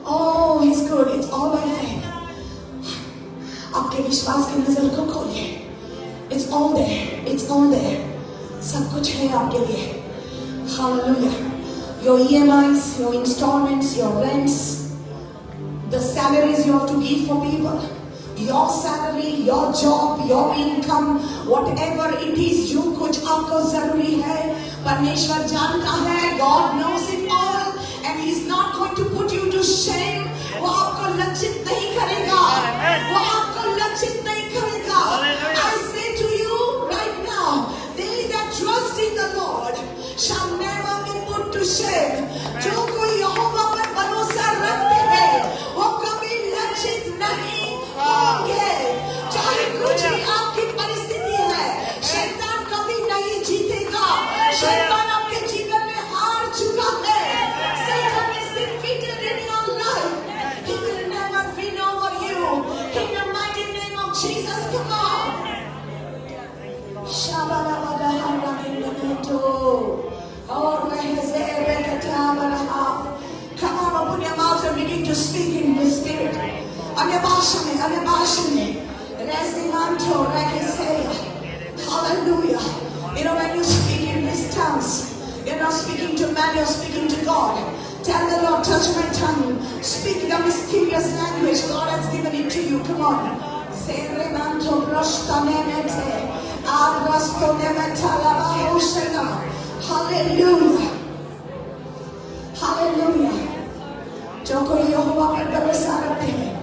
Speaker 1: Oh, He's good. It's all by faith. आपके विश्वास की नजर को खोलिए। It's all there. It's all there. सब कुछ है आपके लिए। Hallelujah. Your EMIs, your installments, your rents, salaries you have to give for people. Your salary, your job, your income, whatever it is, जो कुछ आपको जरूरी है, परमेश्वर जानता है. God knows it all, and He is not going to put you to shame. वो आपको लज्जित नहीं करेगा. वो आपको लज्जित नहीं करेगा. I say to you right now, they that trust in the Lord shall never be put to shame. जो कोई यहोवा पर भरोसा रखते हैं, वो कभी लज्जित नहीं होंगे. चाहे कुछ भी आपकी परिस्थिति है, शैतान कभी नहीं जीतेगा. शैतान आपके जीवन में हार चुका है. Satan is defeated in your life. He will never win over you. In the mighty name of Jesus, come on. Come on, open your mouth and begin to speak in the spirit. अन्य भाषा में, Resimanto, Regisea. Hallelujah. You know, when you speak in these tongues, you're not speaking to man, you're speaking to God. Tell the Lord, touch my tongue. Speak the mysterious language God has given it to you. Come on. Seremanto broshtanemete. Abrastonemetalabahoshena. Hallelujah. Hallelujah. जो कोई यहोवा पर भरोसा रखते हैं,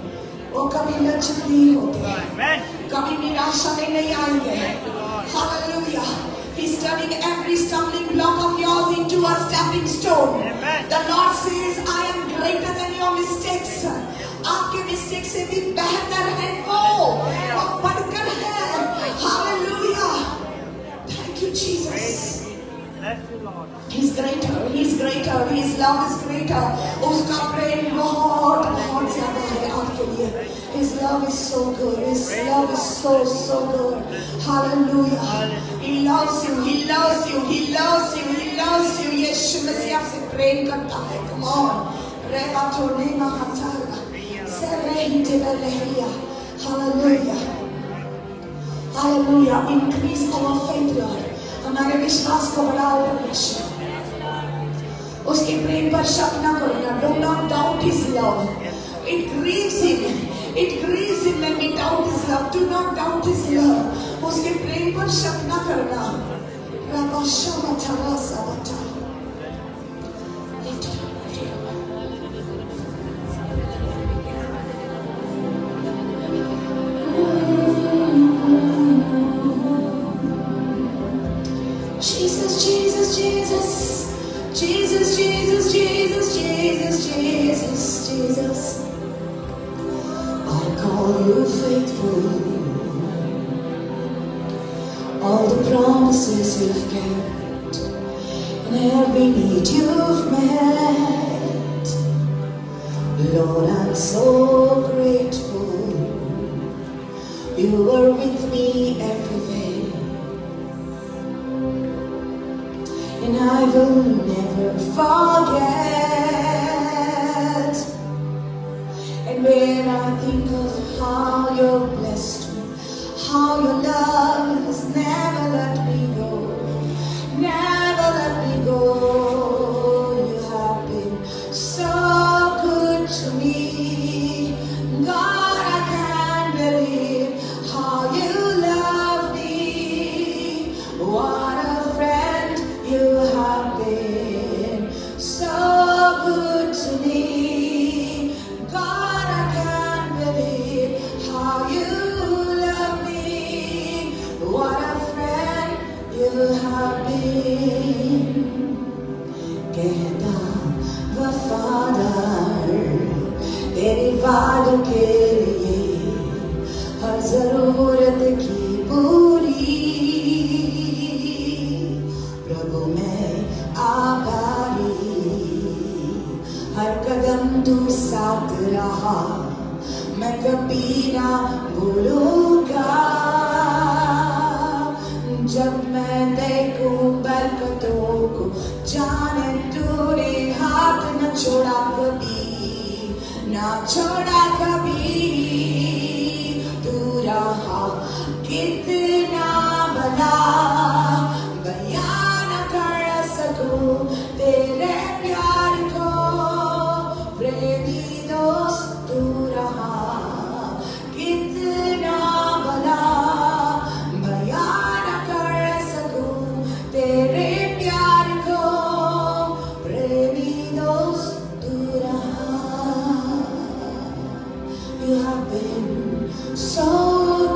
Speaker 1: वो कभी लज्जित नहीं होते, कभी निराशा में नहीं आएंगे. Hallelujah. He's turning every stumbling block of yours into a stepping stone. The Lord says, I am greater than your mistakes. आपके मिस्टेक से भी बेहतर है वो, और बढ़कर है. Hallelujah. Thank you, Jesus. He's greater, He's greater, His love is greater. उसका प्रेम बहुत बहुत ज़्यादा है आपके लिए. His love is so good, His love is so good. Hallelujah. He loves you, He loves you, He loves you, He loves you. यीशु मसीह आपसे प्रेम करता है. Come on. रेवा तो नेमा हटारा. सेरेही तेबेलेहिया. Hallelujah. Hallelujah. Increase our faith, Lord. हमारे विश्वास को बढ़ाओ परमेश्वर. उसके प्रेम पर शक न करना. Do not doubt His love. It grieves Him. It grieves Him when we doubt His love. Do not doubt His love. उसके प्रेम पर शक न करना. राबाशामथरा साबता. Lift it up. Jesus, Jesus, Jesus, Jesus, Jesus, Jesus, Jesus, Jesus, Jesus. I call you faithful. All the promises you've kept, and every need you've met. Lord, I'm so grateful. You were with me everywhere. And I will never forget. And when I think of how you've blessed me, how your love has never let me go, never let me go. You have been so good to me. God, I can't believe how you love me. What a friend you have been, so good to me. God, I can't believe how you love me. What a friend you have been. कहता वफादार तेरे वादों के लिए, हर जरूरत की पूरी. प्रभु मैं आभारी, हर कदम तू साथ रहा, मैं कभी ना भूलूंगा. जब मैं देखूं बरकतों को, जाने तूने हाथ न छोड़ा कभी, ना छोड़ा कभी. तू रहा कितना बड़ा, बयान कर सकूं तेरे प्यार को. प्रेमी दोस्त तू You have been so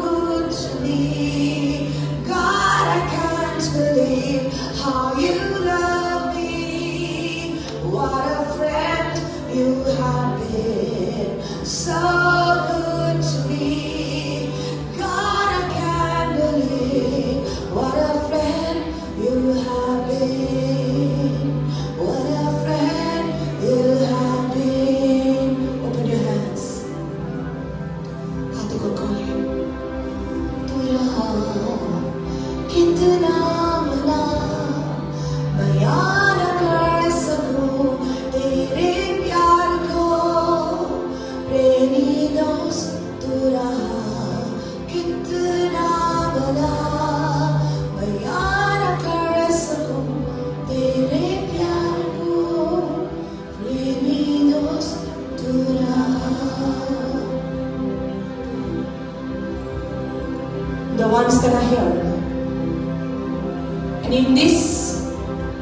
Speaker 1: good to me. God, I can't believe how you love me. What a friend you have been. So good to me. God, I can't believe what a friend you have been. What a friend you have been. Open your hands. हाथों को खोलें. तू रहा कितना मिला, मैं याद कर सकूं तेरे प्यार को. प्रेमी दोस्त तू रहा कितना मिला, मैं याद कर सकूं तेरे प्यार को. प्रेमी दोस्त तू रहा. The ones that are here, and in this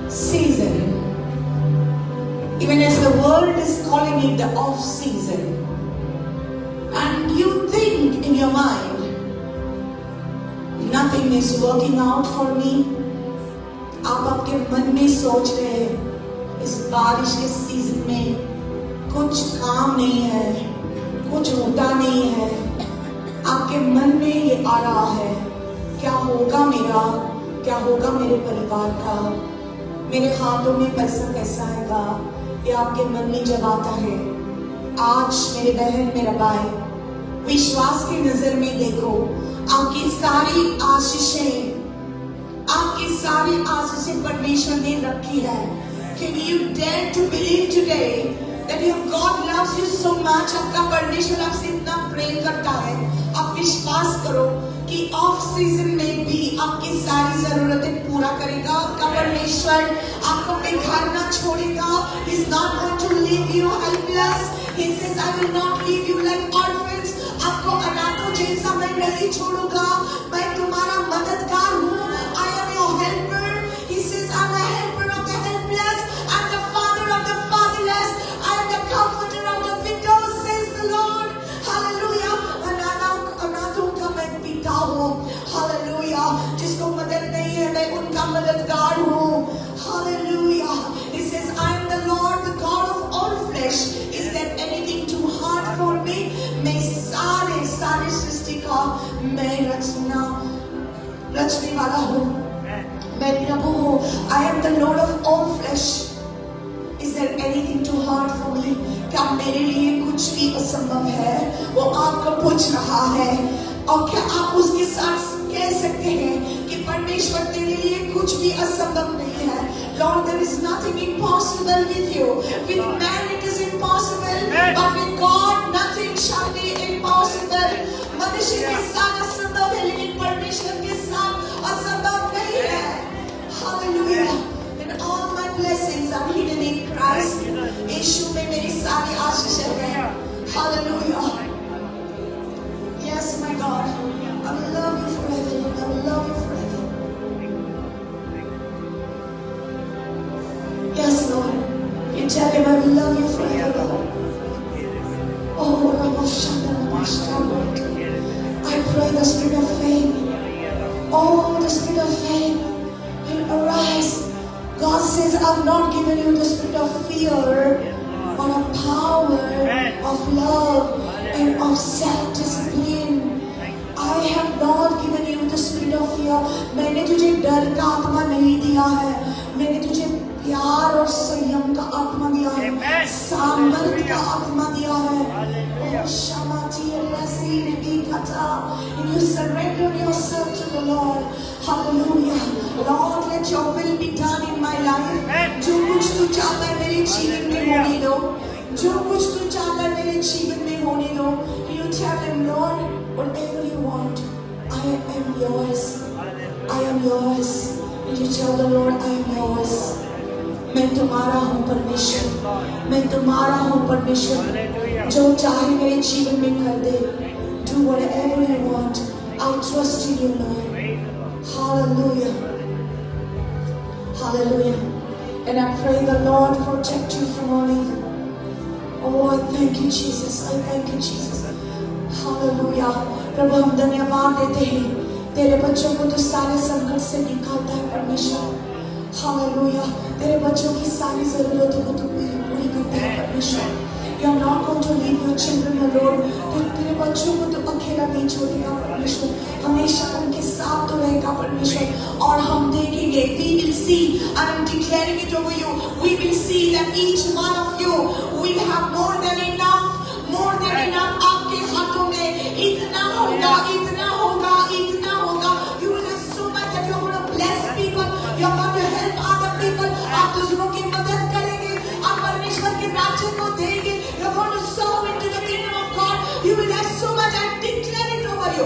Speaker 1: season, even as the world is calling it the off season, and you think in your mind, nothing is working out for me. आप आपके मन में सोच रहे हैं इस बारिश के सीजन में कुछ काम नहीं है, कुछ होता नहीं है. आपके मन में ये आ रहा है, क्या होगा मेरा, क्या होगा मेरे परिवार का, मेरे हाथों में पैसा कैसा आएगा. ये आपके मन में जब आता है, आज मेरे बहन मेरा भाई, विश्वास की नजर में देखो. आपकी सारी आशीषें परमेश्वर ने रखी है. Can you dare to believe today that your God loves you so much? आपका परमेश्वर आपसे इतना प्रेम करता है. आप विश्वास करो कि ऑफ सीजन में भी आपकी सारी जरूरतें पूरा करेगा. आपका परमेश्वर आपको बेघर ना छोड़ेगा. He is not going to leave you helpless. He says, I will not leave you like orphans. आपको अनाथों जैसा मैं नहीं छोड़ूंगा. मैं तुम्हारा मददगार हूँ. I am your helper. He says, I am a helper of the helpless. I am the father of the fatherless. I am the comforter of the widows, says the Lord. Hallelujah. अनाथों का मैं पिता हूँ. Hallelujah. जिसको मदद नहीं है, मैं उनका मददगार हूँ. Hallelujah. He says, I am the Lord, the God of all flesh. Is there anything too hard for me? मैं सारे सृष्टि का मैं रचने वाला हूँ. मैं प्रभु हूँ. I am the Lord of all flesh. Is there anything too hard for me? क्या मेरे लिए कुछ भी असंभव है? वो आपको पूछ रहा है. और क्या आप उसके साथ कह सकते हैं कि परमेश्वर तेरे लिए कुछ भी असंभव नहीं है. Lord, there is nothing impossible with you. With man it is impossible, but with God nothing shall be impossible. मनुष्य के साथ असंभव है, लेकिन परमेश्वर के साथ असंभव नहीं है. Hallelujah. And all my blessings are hidden in Christ. यीशु में मेरी सारी आशीषें हैं. Hallelujah. Yes, my God. I will love you forever. I will love you forever. Yes, Lord. You tell him I will love you forever, Lord. Oh, Ramashanda, Ramashanda. I pray the spirit of faith. Oh, the spirit of faith will arise. God says, I've not given you the spirit of fear, but of power, of love, and of self-discipline. I have not given you the spirit of fear. मैंने तुझे डर का आत्मा नहीं दिया है. मैंने तुझे प्यार और संयम का आत्मा दिया है. सामर्थ का आत्मा दिया है. And you surrender yourself to the Lord. Hallelujah. Lord, let your will be done in my life. जो कुछ तू चाहता है मेरे जीवन में होने दो. जो कुछ तू चाहता है मेरे जीवन में होने दो. You tell him, Lord, whatever you want, I am yours. I am yours. And you tell the Lord, I am yours. मैं तुम्हारा हूँ परमेश्वर. मैं तुम्हारा हूँ परमेश्वर. जो चाहे मेरे जीवन में कर दे. Do whatever you want. I'll trust in you, Lord. Hallelujah. Hallelujah. And I pray the Lord protect you from all evil. Oh, I thank you, Jesus. I thank you, Jesus. Hallelujah. प्रभु हम धन्यवाद देते हैं, तेरे बच्चों को तो सारे संकट से निकालता है परमेश्वर। हालेलुया। तेरे बच्चों की सारी जरूरतों को तू पूरी करता है परमेश्वर। You are not going to leave your children alone. तो तेरे बच्चों को तो अकेला नहीं छोड़ेगा परमेश्वर, हमेशा उनके साथ तो रहेगा परमेश्वर। और हम देखेंगे, we will see, I am declaring it over you, we will see that each one of you will have more than enough, more than enough। आपके हाथों में इतना होगा, इतना होगा, इतना होगा। You will have so much that you are going to bless people, you are going to help other people। आप दूसरों की मदद करेंगे, आप परमेश्वर के राज्य को देंगे। You are going to sow into the kingdom of God। You will have so much, I declare it over you।